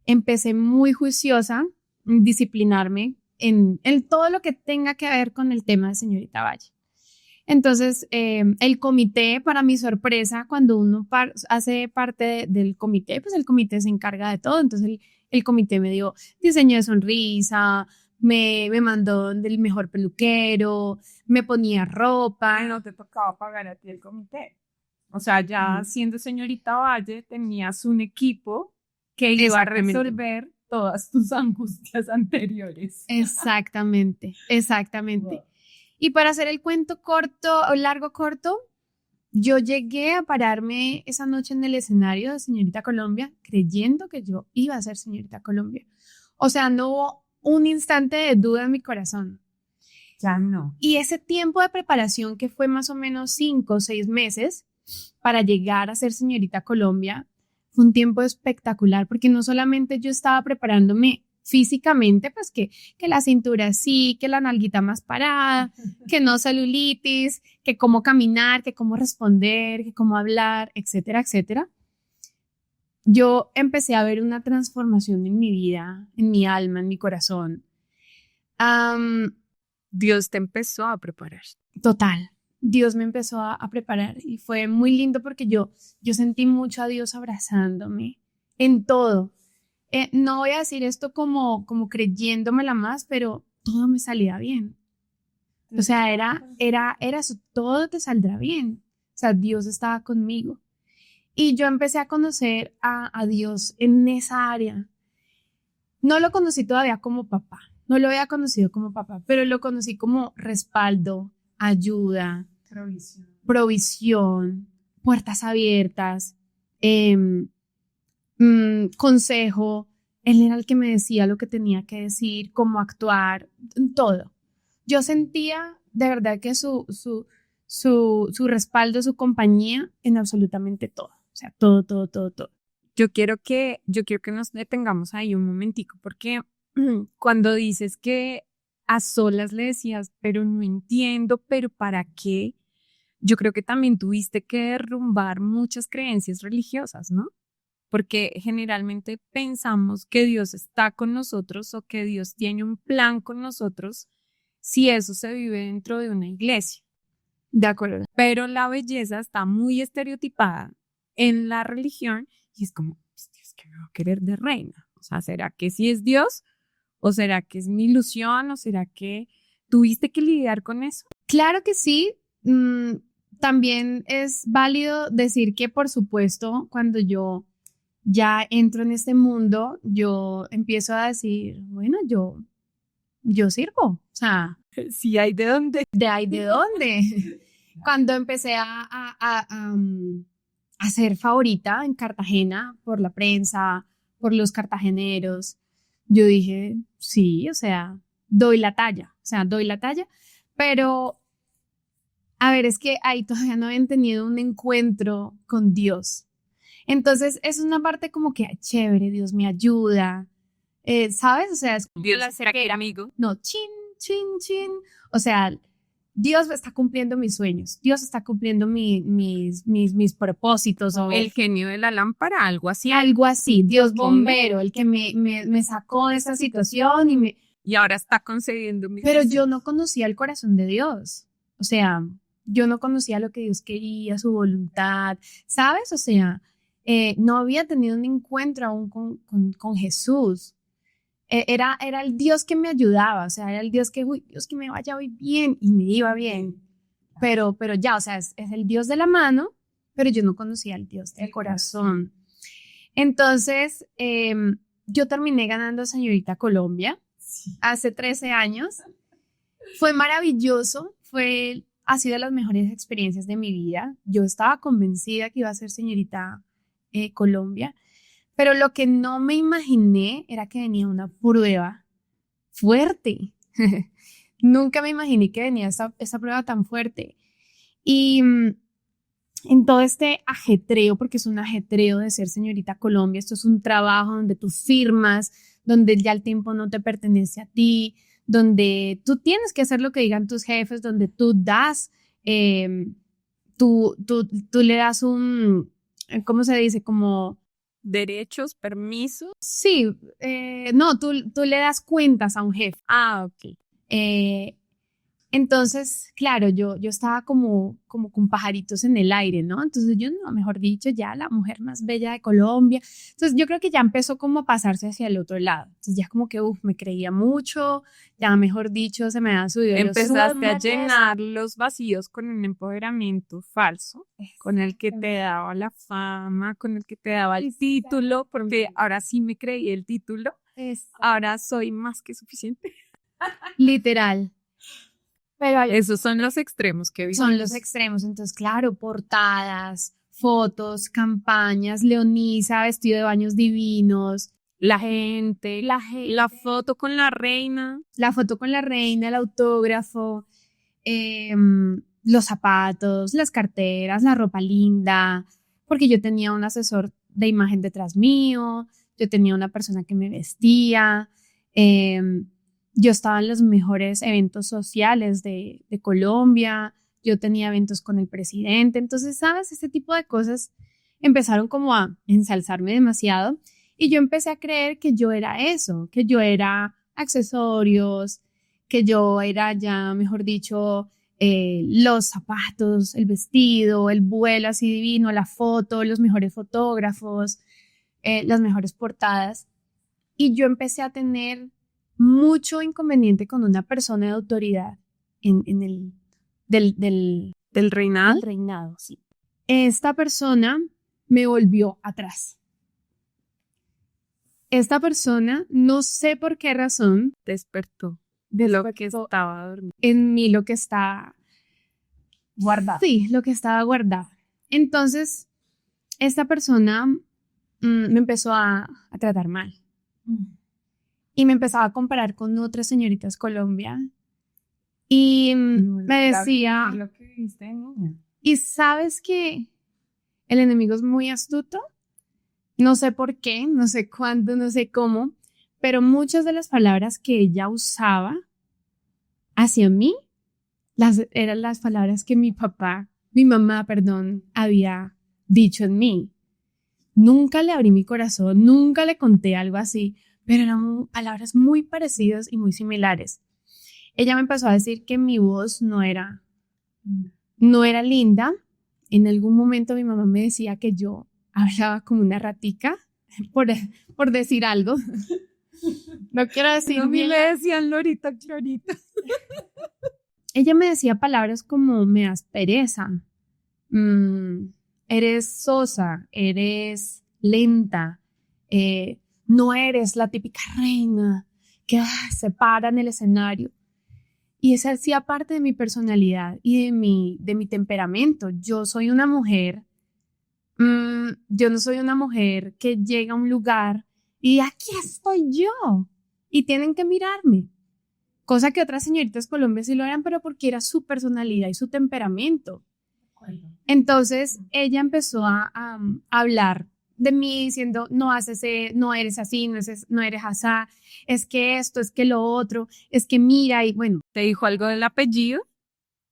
Empecé muy juiciosa, disciplinarme en todo lo que tenga que ver con el tema de señorita Valle. Entonces, el comité, para mi sorpresa, cuando uno hace parte del comité, pues el comité se encarga de todo. Entonces, el comité me dio diseño de sonrisa, me mandó del mejor peluquero, me ponía ropa. No te tocaba pagar a ti el comité. O sea, ya siendo señorita Valle, tenías un equipo que iba a resolver todas tus angustias anteriores. Exactamente. Wow. Y para hacer el cuento corto, yo llegué a pararme esa noche en el escenario de Señorita Colombia creyendo que yo iba a ser Señorita Colombia. O sea, no hubo un instante de duda en mi corazón. Ya no. Y ese tiempo de preparación que fue más o menos 5 o 6 meses, para llegar a ser señorita Colombia fue un tiempo espectacular porque no solamente yo estaba preparándome físicamente, pues que la cintura así, que la nalguita más parada, que no celulitis, que cómo caminar, que cómo responder, que cómo hablar, etcétera, etcétera. Yo empecé a ver una transformación en mi vida, en mi alma, en mi corazón. Dios te empezó a preparar. Total. Dios me empezó a preparar y fue muy lindo porque yo sentí mucho a Dios abrazándome en todo. No voy a decir esto como creyéndomela más, pero todo me salía bien. O sea, era eso, todo te saldrá bien. O sea, Dios estaba conmigo. Y yo empecé a conocer a Dios en esa área. No lo conocí todavía como papá, no lo había conocido como papá, pero lo conocí como respaldo, ayuda, provisión, puertas abiertas, consejo. Él era el que me decía lo que tenía que decir, cómo actuar, todo. Yo sentía de verdad que su respaldo, su compañía en absolutamente todo. O sea, todo, todo, todo, todo. Yo quiero que nos detengamos ahí un momentico, porque cuando dices que a solas le decías, pero no entiendo, pero ¿para qué? Yo creo que también tuviste que derrumbar muchas creencias religiosas, ¿no? Porque generalmente pensamos que Dios está con nosotros o que Dios tiene un plan con nosotros si eso se vive dentro de una iglesia. De acuerdo. Pero la belleza está muy estereotipada en la religión y es como, Dios, ¿qué me va a querer de reina? O sea, ¿será que sí es Dios? ¿O será que es mi ilusión? ¿O será que tuviste que lidiar con eso? Claro que sí. También es válido decir que, por supuesto, cuando yo ya entro en este mundo, yo empiezo a decir, bueno, yo sirvo. O sea, Sí, hay de dónde. ¿de dónde? Cuando empecé a ser favorita en Cartagena por la prensa, por los cartageneros, yo dije, sí, o sea, doy la talla, pero a ver, es que ahí todavía no habían tenido un encuentro con Dios. Entonces es una parte como que chévere, Dios me ayuda, ¿sabes? O sea, es como Dios será que era amigo. no, chin, chin, chin. O sea, Dios está cumpliendo mis sueños, Dios está cumpliendo mis propósitos. O El genio de la lámpara, algo así. algo así, Dios bombero, el que me sacó de esta situación Y ahora está concediendo mis Pero deseos. yo no conocía el corazón de Dios. O sea, yo no conocía lo que Dios quería, su voluntad, ¿sabes? O sea, no había tenido un encuentro aún con Jesús. Era el Dios que me ayudaba, o sea, era el Dios que, uy, Dios que me vaya hoy bien, y me iba bien. Pero ya, o sea, es el Dios de la mano, pero yo no conocía al Dios del corazón. Entonces, yo terminé ganando Señorita Colombia hace 13 años. Fue maravilloso, ha sido de las mejores experiencias de mi vida. Yo estaba convencida que iba a ser Señorita Colombia, pero lo que no me imaginé era que venía una prueba fuerte. Nunca me imaginé que venía esa prueba tan fuerte. Y en todo este ajetreo, porque es un ajetreo de ser Señorita Colombia, esto es un trabajo donde tú firmas, donde ya el tiempo no te pertenece a ti, donde tú tienes que hacer lo que digan tus jefes, donde tú das, tú le das ¿cómo se dice? Como Derechos, permisos. sí, no, tú le das cuentas a un jefe. Ah, ok. Entonces, claro, yo estaba como con pajaritos en el aire, ¿no? Entonces yo, no, mejor dicho, ya la mujer más bella de Colombia. Entonces yo creo que ya empezó como a pasarse hacia el otro lado. Entonces ya como que, me creía mucho, ya mejor dicho, se me ha subido. Empezaste a llenar los vacíos con un empoderamiento falso, con el que te daba la fama, con el que te daba el título, porque ahora sí me creí el título. Ahora soy más que suficiente. Literal. Pero esos son los extremos que vimos. Son los extremos. Entonces, claro, portadas, fotos, campañas, Leonisa vestido de baños divinos, la gente, la foto con la reina. La foto con la reina, el autógrafo. los zapatos, las carteras, la ropa linda, porque yo tenía un asesor de imagen detrás mío, yo tenía una persona que me vestía, yo estaba en los mejores eventos sociales de Colombia, yo tenía eventos con el presidente, entonces, ¿sabes? Este tipo de cosas empezaron como a ensalzarme demasiado y yo empecé a creer que yo era eso, que yo era accesorios, que yo era ya, mejor dicho, los zapatos, el vestido, el vuelo así divino, la foto, los mejores fotógrafos, las mejores portadas. Y yo empecé a tener mucho inconveniente con una persona de autoridad en el ¿Del reinado? reinado, sí. Esta persona me volvió atrás. Esta persona, no sé por qué razón, Despertó de lo que despertó estaba dormido. en mí lo que está Guardado. Sí, lo que estaba guardado. Entonces, esta persona me empezó a tratar mal y me empezaba a comparar con otras señoritas Colombia y me decía, Lo que viste de niña. ¿y sabes que el enemigo es muy astuto? No sé por qué, no sé cuándo, no sé cómo, pero muchas de las palabras que ella usaba hacia mí eran las palabras que mi mamá, había dicho en mí. Nunca le abrí mi corazón, nunca le conté algo así, pero eran palabras muy parecidas y muy similares. Ella me empezó a decir que mi voz no era linda. En algún momento mi mamá me decía que yo hablaba como una ratica, por decir algo. No quiero decir A mí bien. me decían Lorita Clarita. Ella me decía palabras como me das pereza, eres sosa, eres lenta, no eres la típica reina que se para en el escenario. Y esa hacía parte de mi personalidad y de mi temperamento. Yo soy una mujer, yo no soy una mujer que llega a un lugar y aquí estoy yo y tienen que mirarme. Cosa que otras señoritas Colombia sí lo eran, pero porque era su personalidad y su temperamento. Entonces ella empezó a hablar de mí diciendo, no eres así, no eres asá, es que esto, es que lo otro, es que mira y bueno. ¿Te dijo algo del apellido?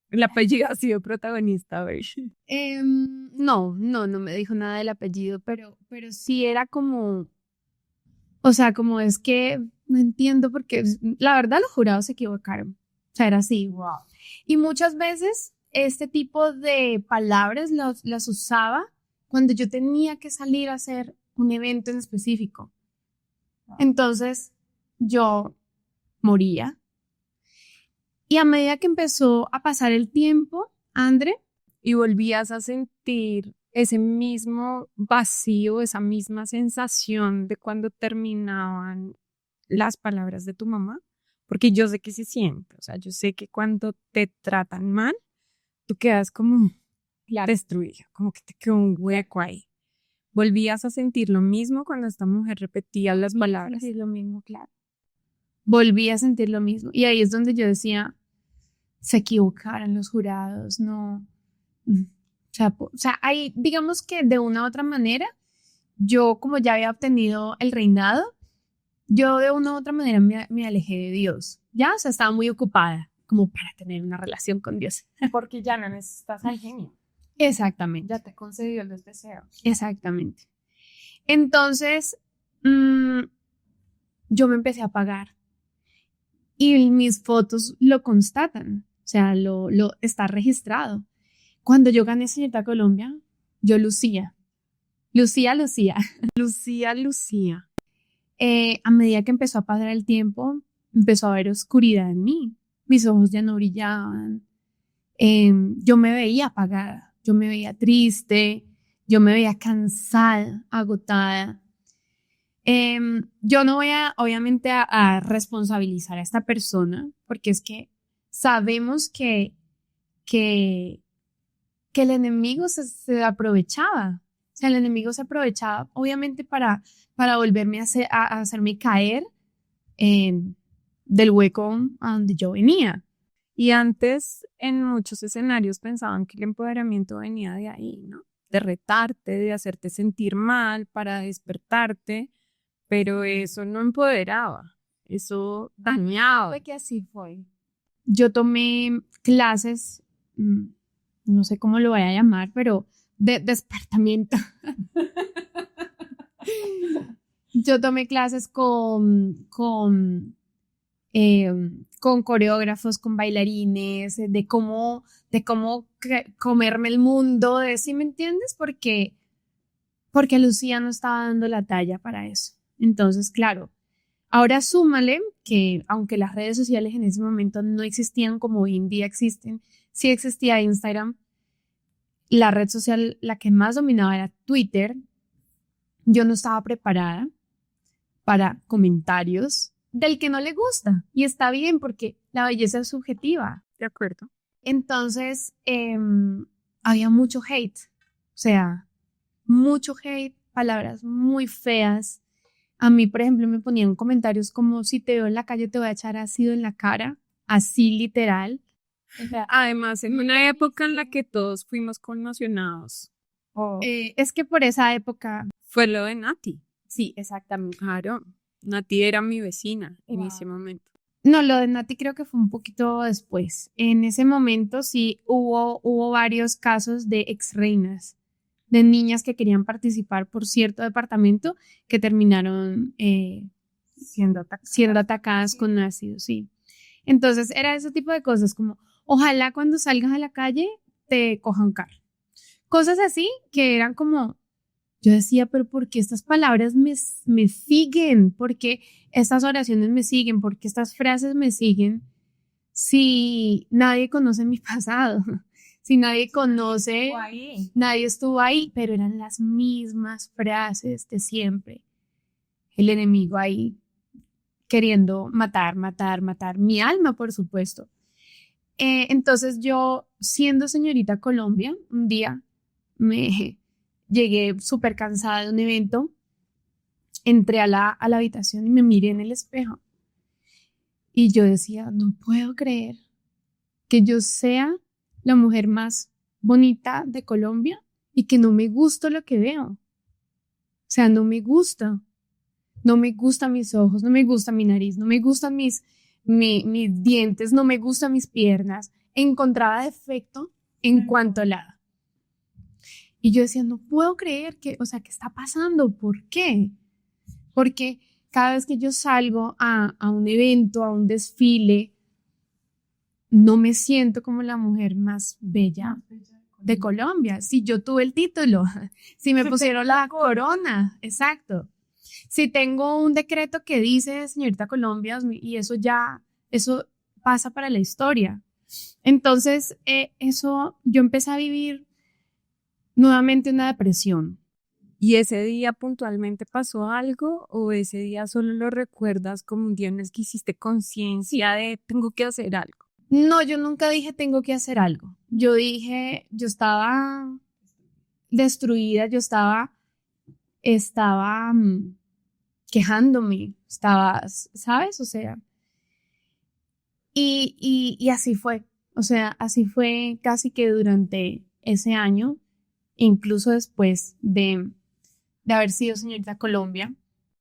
El apellido ha sido protagonista, a ver. No me dijo nada del apellido, pero sí era como, o sea, como es que no entiendo porque la verdad los jurados se equivocaron. O sea, era así, wow. Y muchas veces este tipo de palabras las usaba cuando yo tenía que salir a hacer un evento en específico. Entonces yo moría. Y a medida que empezó a pasar el tiempo, André, y volvías a sentir ese mismo vacío, esa misma sensación de cuando terminaban las palabras de tu mamá, porque yo sé que se siente, o sea, yo sé que cuando te tratan mal, tú quedas como destruida, como que te quedó un hueco ahí. ¿Volvías a sentir lo mismo cuando esta mujer repetía las palabras? Sí, lo mismo, claro. Volví a sentir lo mismo. Y ahí es donde yo decía, se equivocaron los jurados, no. O sea, ahí, digamos que de una u otra manera, yo como ya había obtenido el reinado, yo de una u otra manera me alejé de Dios, ¿ya? O sea, estaba muy ocupada como para tener una relación con Dios. Porque ya no necesitas al genio. Exactamente. Ya te concedió los deseos. Exactamente. Entonces, yo me empecé a apagar y mis fotos lo constatan, o sea, lo está registrado. Cuando yo gané Señorita Colombia, yo lucía. A medida que empezó a pasar el tiempo, empezó a haber oscuridad en mí. Mis ojos ya no brillaban. Yo me veía apagada, yo me veía triste, yo me veía cansada, agotada. Yo no voy obviamente, a responsabilizar a esta persona, porque es que sabemos que el enemigo se aprovechaba. O sea, el enemigo se aprovechaba, obviamente, para volverme a hacerme caer del hueco a donde yo venía. Y antes, en muchos escenarios pensaban que el empoderamiento venía de ahí, ¿no? De retarte, de hacerte sentir mal para despertarte, pero eso no empoderaba, eso dañaba. Fue que así fue. Yo tomé clases, no sé cómo lo voy a llamar, pero de despertamiento. Yo tomé clases con coreógrafos, con bailarines, de cómo comerme el mundo, ¿sí me entiendes? Porque Lucía no estaba dando la talla para eso. Entonces, claro, ahora súmale que aunque las redes sociales en ese momento no existían como hoy en día existen, sí existía Instagram, la red social, la que más dominaba era Twitter. Yo no estaba preparada para comentarios del que no le gusta. Y está bien porque la belleza es subjetiva. De acuerdo. Entonces, había mucho hate. O sea, mucho hate, palabras muy feas. A mí, por ejemplo, me ponían comentarios como: si te veo en la calle te voy a echar ácido en la cara. Así literal. O sea, además, en una época en la que todos fuimos conmocionados. Es que por esa época... Fue lo de Nati. Sí, exactamente. Claro, Nati era mi vecina en ese momento. No, lo de Nati creo que fue un poquito después. En ese momento sí hubo varios casos de ex reinas, de niñas que querían participar por cierto departamento que terminaron siendo atacadas con ácido, sí. Entonces era ese tipo de cosas como: ojalá cuando salgas a la calle te cojan carro. Cosas así que eran como, yo decía, pero ¿por qué estas palabras me siguen? ¿Por qué estas oraciones me siguen? ¿Por qué estas frases me siguen? Si nadie conoce mi pasado, si nadie conoce, nadie estuvo ahí, pero eran las mismas frases de siempre. El enemigo ahí queriendo matar, matar, matar. Mi alma, por supuesto. Entonces yo, siendo señorita Colombia, un día me llegué súper cansada de un evento, entré a la habitación y me miré en el espejo y yo decía: no puedo creer que yo sea la mujer más bonita de Colombia y que no me gusta lo que veo. O sea, no me gustan mis ojos, no me gusta mi nariz, no me gustan mis dientes, no me gustan mis piernas. Encontraba defecto en cuanto lado. Y yo decía: no puedo creer ¿qué está pasando? ¿Por qué? Porque cada vez que yo salgo a un evento, a un desfile, no me siento como la mujer más bella de Colombia. Si yo tuve el título, si me pusieron la corona, exacto. Si tengo un decreto que dice señorita Colombia y eso pasa para la historia. Entonces, yo empecé a vivir nuevamente una depresión. ¿Y ese día puntualmente pasó algo o ese día solo lo recuerdas como un día en el que hiciste conciencia de tengo que hacer algo? No, yo nunca dije tengo que hacer algo. Yo dije, yo estaba destruida, yo estaba quejándome, ¿sabes? O sea, y así fue. O sea, así fue casi que durante ese año, incluso después de haber sido señorita Colombia.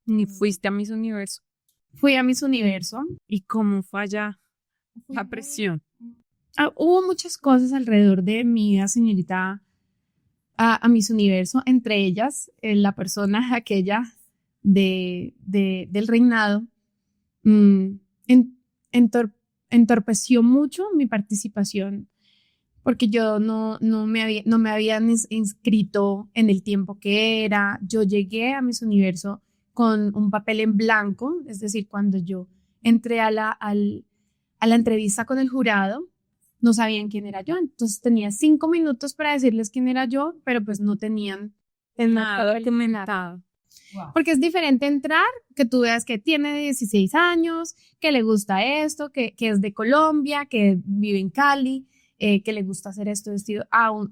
¿Ni fuiste a Miss Universo? Fui a Miss Universo. ¿Y cómo fue allá la presión? Hubo muchas cosas alrededor de mi vida señorita a Miss Universo, entre ellas la persona aquella del reinado entorpeció mucho mi participación porque yo no me habían inscrito en el tiempo que era. Yo llegué a Miss Universo con un papel en blanco, es decir, cuando yo entré a la entrevista con el jurado, no sabían quién era yo, entonces tenía 5 minutos para decirles quién era yo, pero pues no tenían nada documentado. Wow. Porque es diferente entrar, que tú veas que tiene 16 años, que le gusta esto, que es de Colombia, que vive en Cali, que le gusta hacer esto vestido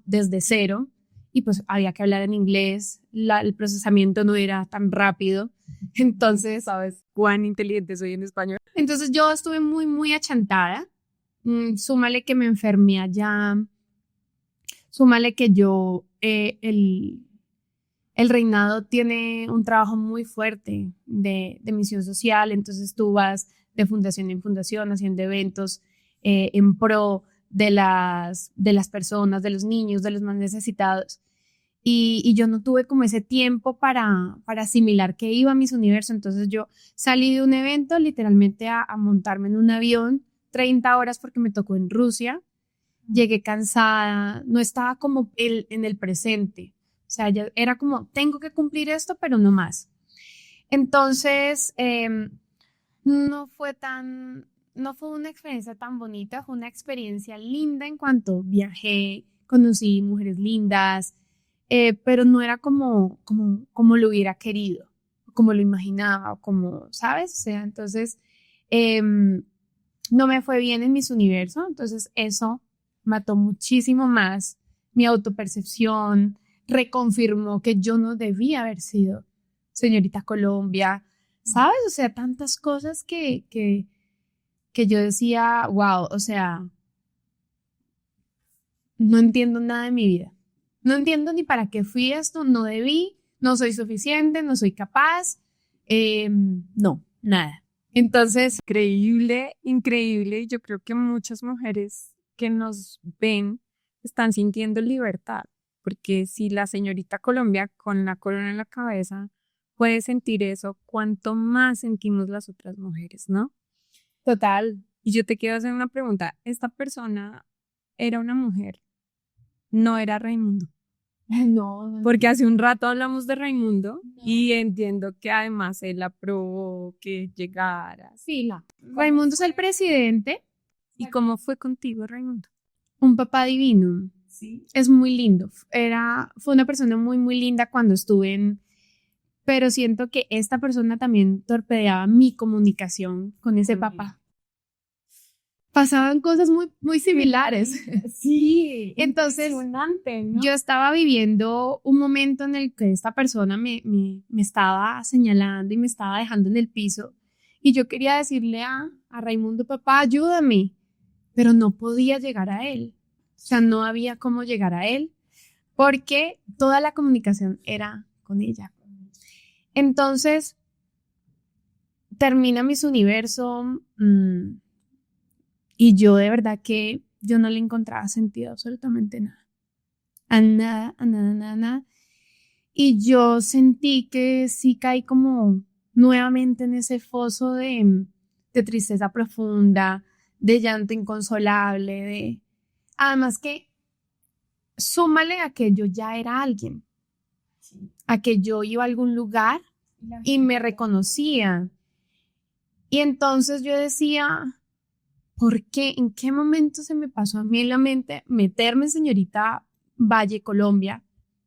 desde cero, y pues había que hablar en inglés, el procesamiento no era tan rápido, entonces... ¿Sabes cuán inteligente soy en español? Entonces yo estuve muy, muy achantada, súmale que me enfermé allá, súmale que yo, el reinado tiene un trabajo muy fuerte de misión social, entonces tú vas de fundación en fundación haciendo eventos en pro de las personas, de los niños, de los más necesitados. Y yo no tuve como ese tiempo para asimilar que iba a Miss Universo. Entonces yo salí de un evento literalmente a montarme en un avión 30 horas porque me tocó en Rusia. Llegué cansada, no estaba como en el presente. O sea, ya era como, tengo que cumplir esto, pero no más. Entonces, no fue no fue una experiencia tan bonita, fue una experiencia linda en cuanto viajé, conocí mujeres lindas, pero no era como lo hubiera querido, como lo imaginaba, o como, ¿sabes? O sea, entonces, no me fue bien en Miss Universo, entonces eso mató muchísimo más mi autopercepción, reconfirmó que yo no debía haber sido señorita Colombia, ¿sabes? O sea, tantas cosas que yo decía, wow, o sea, no entiendo nada de mi vida. No entiendo ni para qué fui esto, no debí, no soy suficiente, no soy capaz, no, nada. Entonces, Increíble, increíble. Y yo creo que muchas mujeres que nos ven están sintiendo libertad, porque si la señorita Colombia con la corona en la cabeza puede sentir eso, cuánto más sentimos las otras mujeres, ¿no? total. Y yo te quiero hacer una pregunta. ¿Esta persona era una mujer? No era Raimundo. No, Porque hace un rato hablamos de Raimundo no. y entiendo que además él aprobó que llegara. Sí, Raimundo es el presidente, ¿Y cómo fue contigo, Raimundo? un papá divino. Sí. Es muy lindo. Fue una persona muy, muy linda cuando estuve pero siento que esta persona también torpedeaba mi comunicación con ese papá. Pasaban cosas muy, muy similares. Sí, Entonces, impresionante, ¿no? yo estaba viviendo un momento en el que esta persona me estaba señalando y me estaba dejando en el piso. Y yo quería decirle a Raimundo, papá, ayúdame, pero no podía llegar a él. O sea, no había cómo llegar a él porque toda la comunicación era con ella. Entonces, termina Miss Universo y yo de verdad que yo no le encontraba sentido a absolutamente nada. A nada, a nada, nada, nada. Y yo sentí que sí caí como nuevamente en ese foso de tristeza profunda, de llanto inconsolable, Además que súmale a que yo ya era alguien, a que yo iba a algún lugar y me reconocía. Y entonces yo decía, ¿por qué? ¿En qué momento se me pasó a mí en la mente meterme en señorita Valle, Colombia,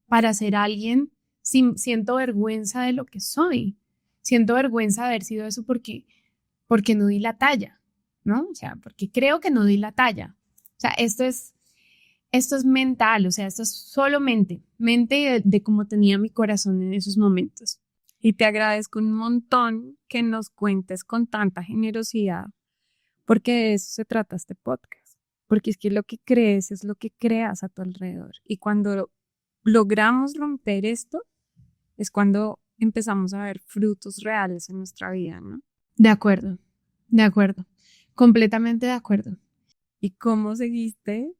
para ser alguien? Siento vergüenza de lo que soy. Siento vergüenza de haber sido eso porque no di la talla, ¿no? O sea, porque creo que no di la talla. O sea, esto es mental, o sea, esto es solo mente de cómo tenía mi corazón en esos momentos. Y te agradezco un montón que nos cuentes con tanta generosidad, porque de eso se trata este podcast. Porque es que lo que crees es lo que creas a tu alrededor. Y cuando logramos romper esto, es cuando empezamos a ver frutos reales en nuestra vida, ¿no? De acuerdo, completamente de acuerdo. ¿Y cómo seguiste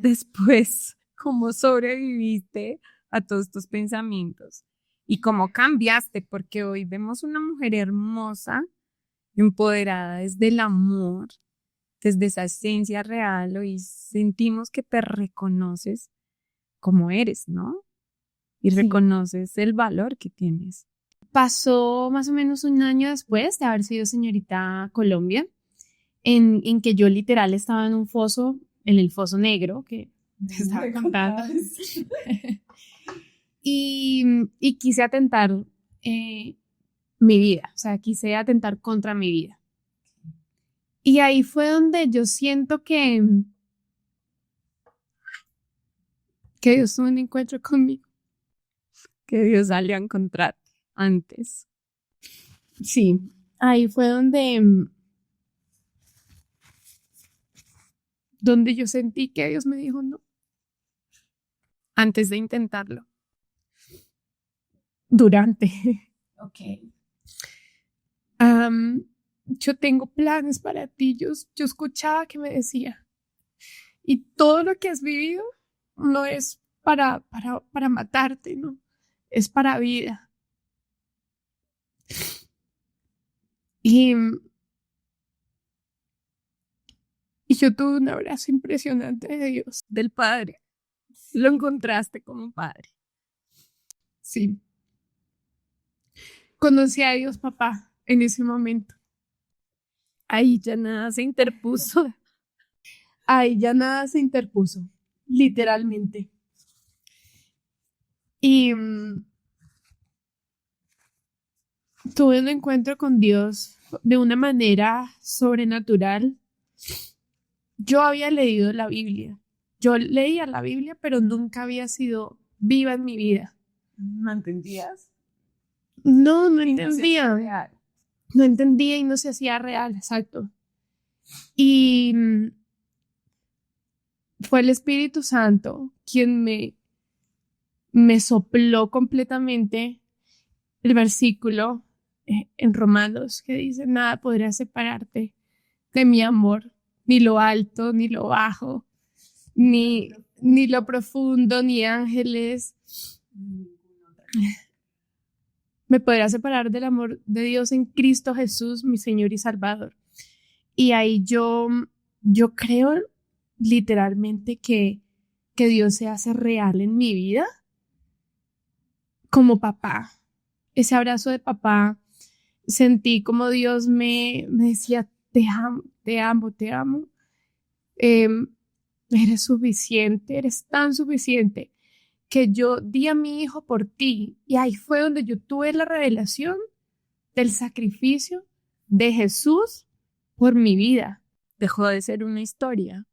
después? ¿Cómo sobreviviste a todos estos pensamientos? ¿Y cómo cambiaste? Porque hoy vemos una mujer hermosa, empoderada desde el amor, desde esa esencia real. Hoy sentimos que te reconoces como eres, ¿no? Y Sí. reconoces el valor que tienes. Pasó más o menos un año después de haber sido señorita Colombia, en que yo literal estaba en un foso, en el foso negro que te estaba contando. Y quise atentar mi vida, o sea, quise atentar contra mi vida. Y ahí fue donde yo siento que Dios tuvo un encuentro conmigo. Que Dios salió a encontrarte antes. Sí, ahí fue donde donde yo sentí que Dios me dijo no, antes de intentarlo. Durante. Ok. Yo tengo planes para ti. Yo escuchaba que me decía, y todo lo que has vivido no es para matarte, no, es para vida. Y yo tuve un abrazo impresionante de Dios. Del Padre. Lo encontraste como Padre. Sí. Conocí a Dios, papá, en ese momento. Ahí ya nada se interpuso. Ahí ya nada se interpuso, literalmente. Y tuve un encuentro con Dios de una manera sobrenatural. Yo había leído la Biblia. Yo leía la Biblia, pero nunca había sido viva en mi vida. ¿No entendías? No Y no se entendía. hacía real. No entendía y no se hacía real, exacto. Y fue el Espíritu Santo quien me sopló completamente el versículo en Romanos que dice, nada podrá separarte de mi amor, ni lo alto, ni lo bajo, ni lo profundo, ni ángeles. Me podrá separar del amor de Dios en Cristo Jesús, mi Señor y Salvador. Y ahí yo creo literalmente que Dios se hace real en mi vida como papá. Ese abrazo de papá, sentí como Dios me decía, te amo, te amo, te amo. Eres suficiente, eres tan suficiente que yo di a mi hijo por ti. Y ahí fue donde yo tuve la revelación del sacrificio de Jesús por mi vida. Dejó de ser una historia.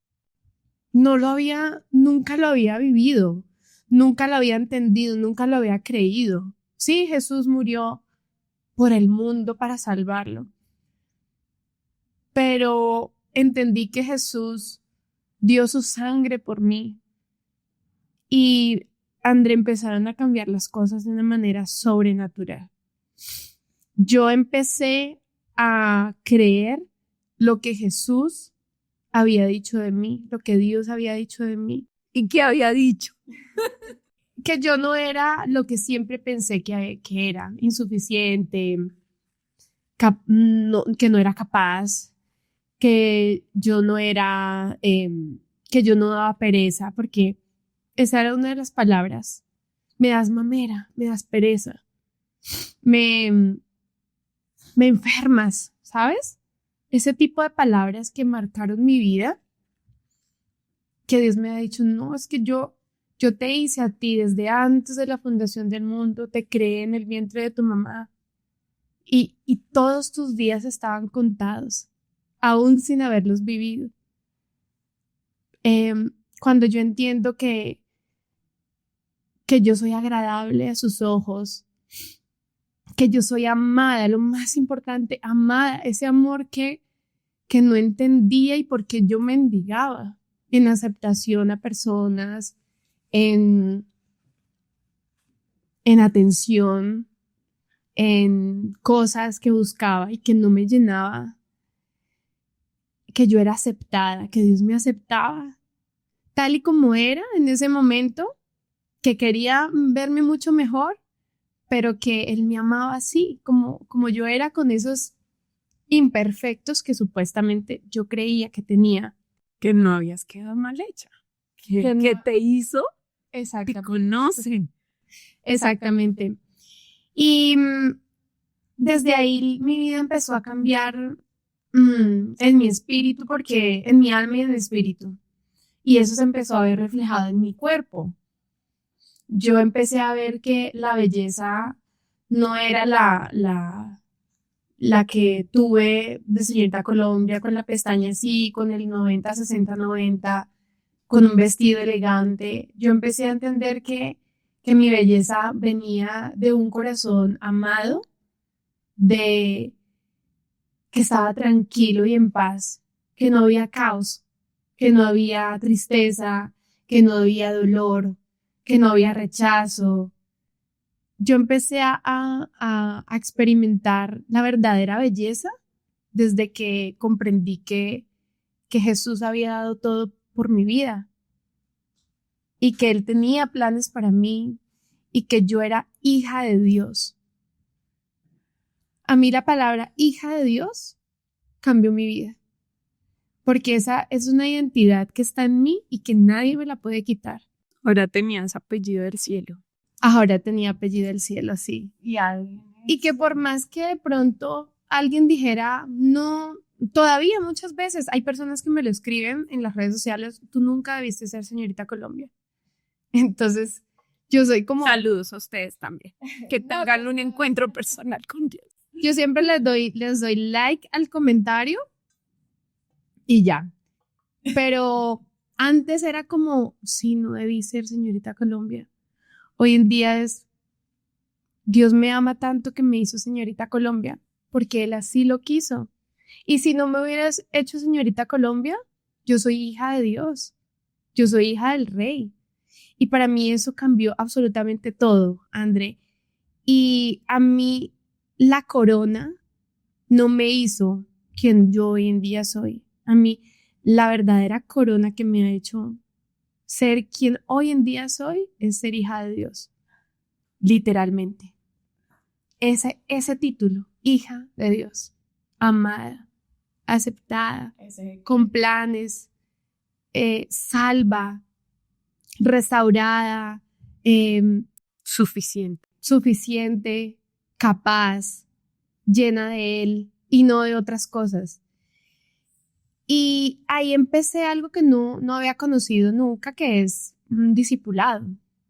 Nunca lo había vivido, nunca lo había entendido, nunca lo había creído. Sí, Jesús murió por el mundo para salvarlo, pero entendí que Jesús dio su sangre por mí y André empezaron a cambiar las cosas de una manera sobrenatural. Yo empecé a creer lo que Jesús había dicho de mí, lo que Dios había dicho de mí. ¿Y qué había dicho? Que yo no era lo que siempre pensé que era, insuficiente, que no era capaz, que yo no era, que yo no daba pereza, porque esa era una de las palabras. Me das mamera, me das pereza, me enfermas, ¿sabes? Ese tipo de palabras que marcaron mi vida, que Dios me ha dicho, no, es que yo te hice a ti desde antes de la fundación del mundo, te creé en el vientre de tu mamá y todos tus días estaban contados, aún sin haberlos vivido. Cuando yo entiendo que yo soy agradable a sus ojos, que yo soy amada, lo más importante, amada, ese amor que no entendía y porque yo mendigaba en aceptación a personas, en atención, en cosas que buscaba y que no me llenaba, que yo era aceptada, que Dios me aceptaba tal y como era en ese momento, que quería verme mucho mejor, pero que Él me amaba así, como yo era, con esos imperfectos que supuestamente yo creía que tenía. Que no habías quedado mal hecha. Que Que no- te hizo, te Exactamente. conocen. Exactamente. Y desde ahí mi vida empezó a cambiar en mi espíritu, porque en mi alma y en mi espíritu. Y eso se empezó a ver reflejado en mi cuerpo. Yo empecé a ver que la belleza no era la que tuve de señorita Colombia, con la pestaña así, con el 90, 60, 90, con un vestido elegante. Yo empecé a entender que mi belleza venía de un corazón amado, de que estaba tranquilo y en paz, que no había caos, que no había tristeza, que no había dolor, que no había rechazo. Yo empecé a experimentar la verdadera belleza desde que comprendí que Jesús había dado todo por mi vida y que Él tenía planes para mí y que yo era hija de Dios. A mí la palabra hija de Dios cambió mi vida, porque esa es una identidad que está en mí y que nadie me la puede quitar. Ahora tenías apellido del cielo. Ahora tenía apellido del cielo, sí. Y que por más que de pronto alguien dijera, no, todavía muchas veces hay personas que me lo escriben en las redes sociales, tú nunca debiste ser señorita Colombia. Entonces, yo soy como... Saludos a ustedes también. Que tengan un encuentro personal con Dios. Yo siempre les doy like al comentario y ya. Pero antes era como, sí, no debí ser señorita Colombia. Hoy en día es, Dios me ama tanto que me hizo señorita Colombia, porque Él así lo quiso. Y si no me hubieras hecho señorita Colombia, yo soy hija de Dios, yo soy hija del Rey. Y para mí eso cambió absolutamente todo, André. Y a mí la corona no me hizo quien yo hoy en día soy. A mí la verdadera corona que me ha hecho ser quien hoy en día soy es ser hija de Dios. Literalmente. Ese título, hija de Dios, amada, aceptada, con planes, salva, restaurada, suficiente, capaz, llena de Él y no de otras cosas. Y ahí empecé algo que no había conocido nunca, que es un discipulado.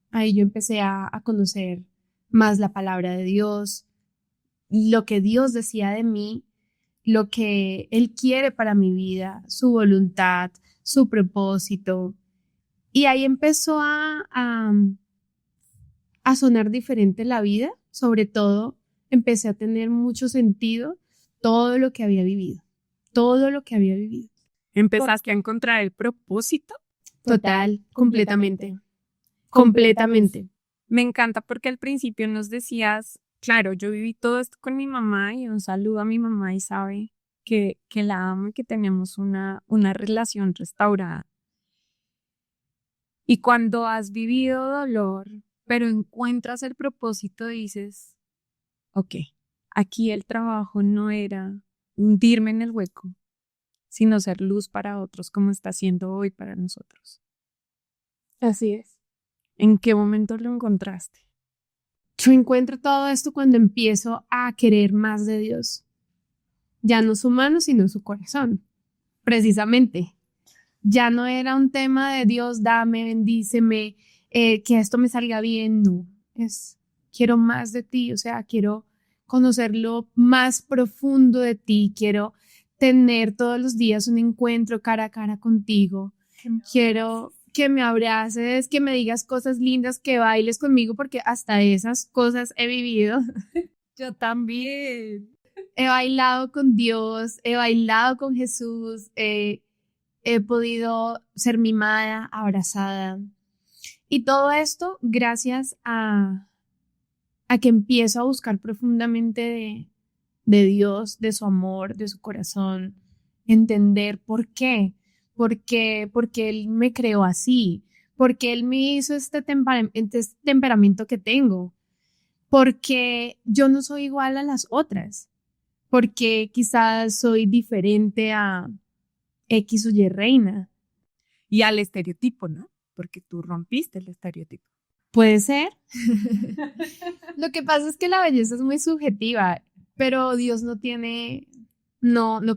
Ahí yo empecé a conocer más la palabra de Dios, lo que Dios decía de mí, lo que Él quiere para mi vida, su voluntad, su propósito. Y ahí empezó a sonar diferente la vida. Sobre todo, empecé a tener mucho sentido todo lo que había vivido. Todo lo que había vivido. ¿Empezaste a encontrar el propósito? Total, completamente. Me encanta porque al principio nos decías, claro, yo viví todo esto con mi mamá y un saludo a mi mamá y sabe que la amo y que tenemos una relación restaurada. Y cuando has vivido dolor, pero encuentras el propósito, dices, ok, aquí el trabajo no era hundirme en el hueco, sino ser luz para otros como está siendo hoy para nosotros. Así es. ¿En qué momento lo encontraste? Yo encuentro todo esto cuando empiezo a querer más de Dios. Ya no su mano, sino su corazón. Precisamente. Ya no era un tema de Dios, dame, bendíceme, que esto me salga bien. No, quiero más de ti, o sea, quiero conocer lo más profundo de ti, quiero tener todos los días un encuentro cara a cara contigo. Quiero que me abraces, que me digas cosas lindas, que bailes conmigo, porque hasta esas cosas he vivido. Yo también. He bailado con Dios, he bailado con Jesús, he podido ser mimada, abrazada. Y todo esto gracias a que empiezo a buscar profundamente de Dios, de su amor, de su corazón, entender por qué. Porque Él me creó así, porque Él me hizo este temperamento que tengo, porque yo no soy igual a las otras, porque quizás soy diferente a X o Y reina. Y al estereotipo, ¿no? Porque tú rompiste el estereotipo. Puede ser. Lo que pasa es que la belleza es muy subjetiva, pero Dios no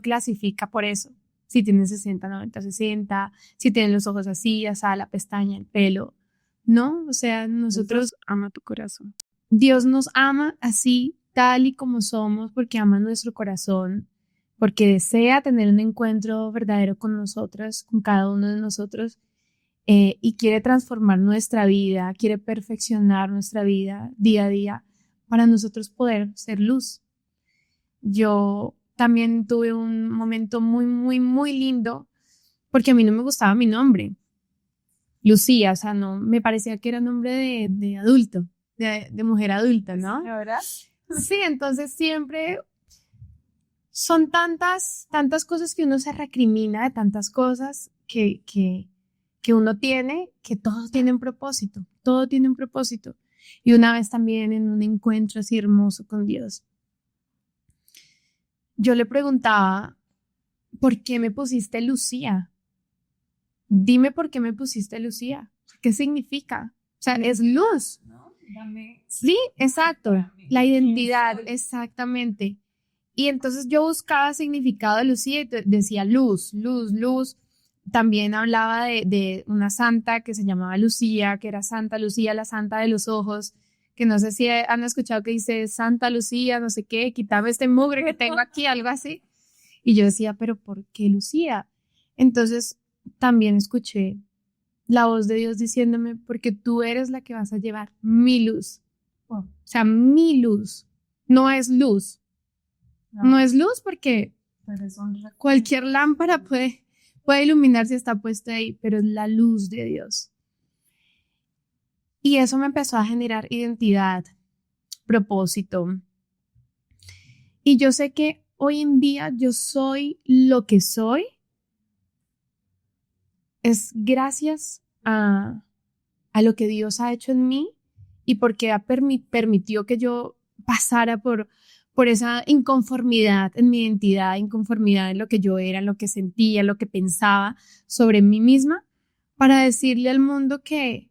clasifica por eso. Si tienes 60, 90, 60, si tienes los ojos así, así, la pestaña, el pelo. No, o sea, nosotros... Dios ama tu corazón. Dios nos ama así, tal y como somos, porque ama nuestro corazón, porque desea tener un encuentro verdadero con nosotras, con cada uno de nosotros, y quiere transformar nuestra vida, quiere perfeccionar nuestra vida día a día para nosotros poder ser luz. Yo también tuve un momento muy, muy, muy lindo porque a mí no me gustaba mi nombre, Lucía, o sea, no, me parecía que era nombre de adulto, de mujer adulta, ¿no? ¿Ahora? Sí, entonces siempre son tantas cosas que uno se recrimina de tantas cosas que uno tiene, que todo tiene un propósito, todo tiene un propósito. Y una vez también en un encuentro así hermoso con Dios, yo le preguntaba, ¿por qué me pusiste Lucía? Dime por qué me pusiste Lucía. ¿Qué significa? O sea, es luz. ¿No? Dame. Sí, exacto. La ¿Quién identidad, soy? exactamente. Y entonces yo buscaba significado de Lucía y decía luz, luz, luz. También hablaba de una santa que se llamaba Lucía, que era Santa Lucía, la santa de los ojos, que no sé si han escuchado que dice Santa Lucía, no sé qué, quítame este mugre que tengo aquí, algo así. Y yo decía, pero ¿por qué Lucía? Entonces también escuché la voz de Dios diciéndome, porque tú eres la que vas a llevar mi luz. O sea, mi luz. No es luz. No es luz porque Pero son cualquier lámpara puede iluminar si está puesta ahí, pero es la luz de Dios. Y eso me empezó a generar identidad, propósito. Y yo sé que hoy en día yo soy lo que soy, es gracias a lo que Dios ha hecho en mí y porque permitió que yo pasara por esa inconformidad en mi identidad, inconformidad en lo que yo era, en lo que sentía, en lo que pensaba sobre mí misma, para decirle al mundo que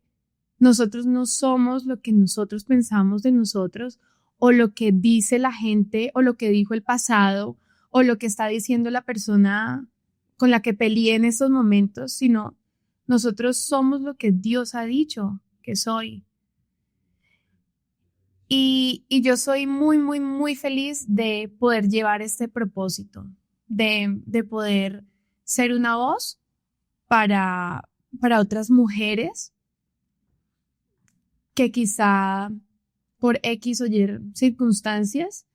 nosotros no somos lo que nosotros pensamos de nosotros o lo que dice la gente o lo que dijo el pasado o lo que está diciendo la persona con la que peleé en estos momentos, sino nosotros somos lo que Dios ha dicho que soy. Y yo soy muy, muy, muy feliz de poder llevar este propósito, de poder ser una voz para otras mujeres que quizá por X o Y circunstancias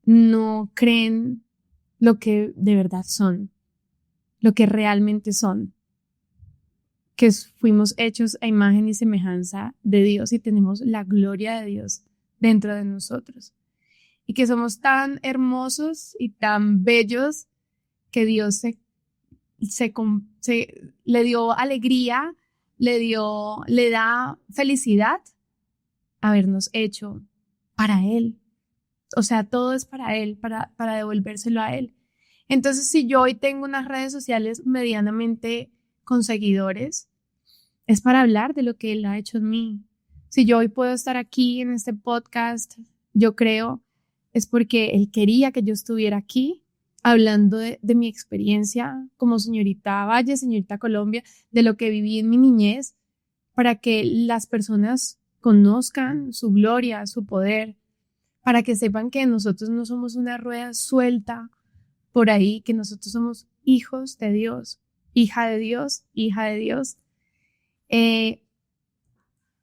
no creen lo que de verdad son, lo que realmente son, que fuimos hechos a imagen y semejanza de Dios y tenemos la gloria de Dios dentro de nosotros. Y que somos tan hermosos y tan bellos que Dios le dio alegría, le da felicidad habernos hecho para Él. O sea, todo es para Él, para devolvérselo a Él. Entonces, si yo hoy tengo unas redes sociales medianamente con seguidores, es para hablar de lo que Él ha hecho en mí. Si yo hoy puedo estar aquí en este podcast, yo creo, es porque Él quería que yo estuviera aquí hablando de mi experiencia como señorita Valle, señorita Colombia, de lo que viví en mi niñez, para que las personas conozcan su gloria, su poder, para que sepan que nosotros no somos una rueda suelta por ahí, que nosotros somos hijos de Dios, hija de Dios, hija de Dios, eh,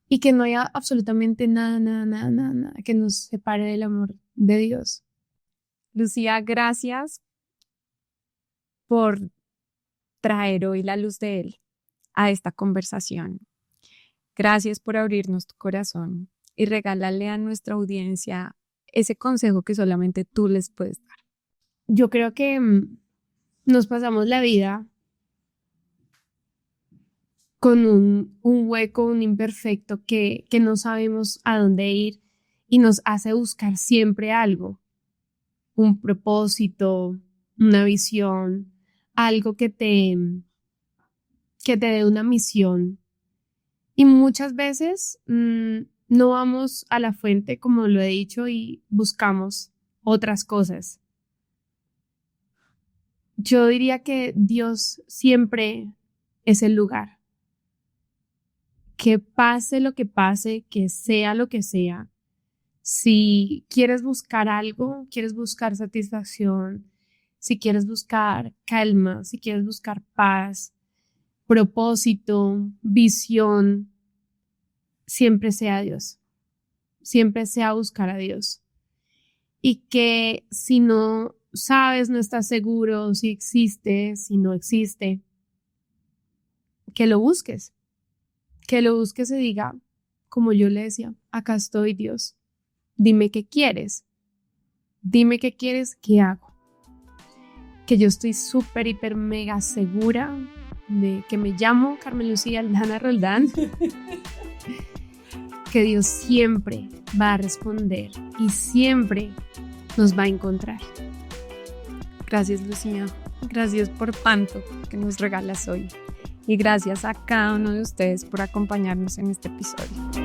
y que no haya absolutamente nada, nada, nada, nada, nada que nos separe del amor de Dios. Lucía, gracias por traer hoy la luz de Él a esta conversación. Gracias por abrirnos tu corazón y regalarle a nuestra audiencia ese consejo que solamente tú les puedes dar. Yo creo que nos pasamos la vida con un hueco, un imperfecto que no sabemos a dónde ir y nos hace buscar siempre algo, un propósito, una visión, algo que te dé una misión. Y muchas veces no vamos a la fuente, como lo he dicho, y buscamos otras cosas. Yo diría que Dios siempre es el lugar. Que pase lo que pase, que sea lo que sea, si quieres buscar algo, quieres buscar satisfacción, si quieres buscar calma, si quieres buscar paz, propósito, visión, siempre sea Dios, siempre sea buscar a Dios. Y que si no sabes, no estás seguro si existe, si no existe, que lo busques y diga, como yo le decía, acá estoy, Dios, dime qué quieres, qué hago. Que yo estoy súper, hiper, mega segura de que me llamo Carmen Lucía Aldana Roldán, que Dios siempre va a responder y siempre nos va a encontrar. Gracias, Lucía. Gracias por tanto que nos regalas hoy. Y gracias a cada uno de ustedes por acompañarnos en este episodio.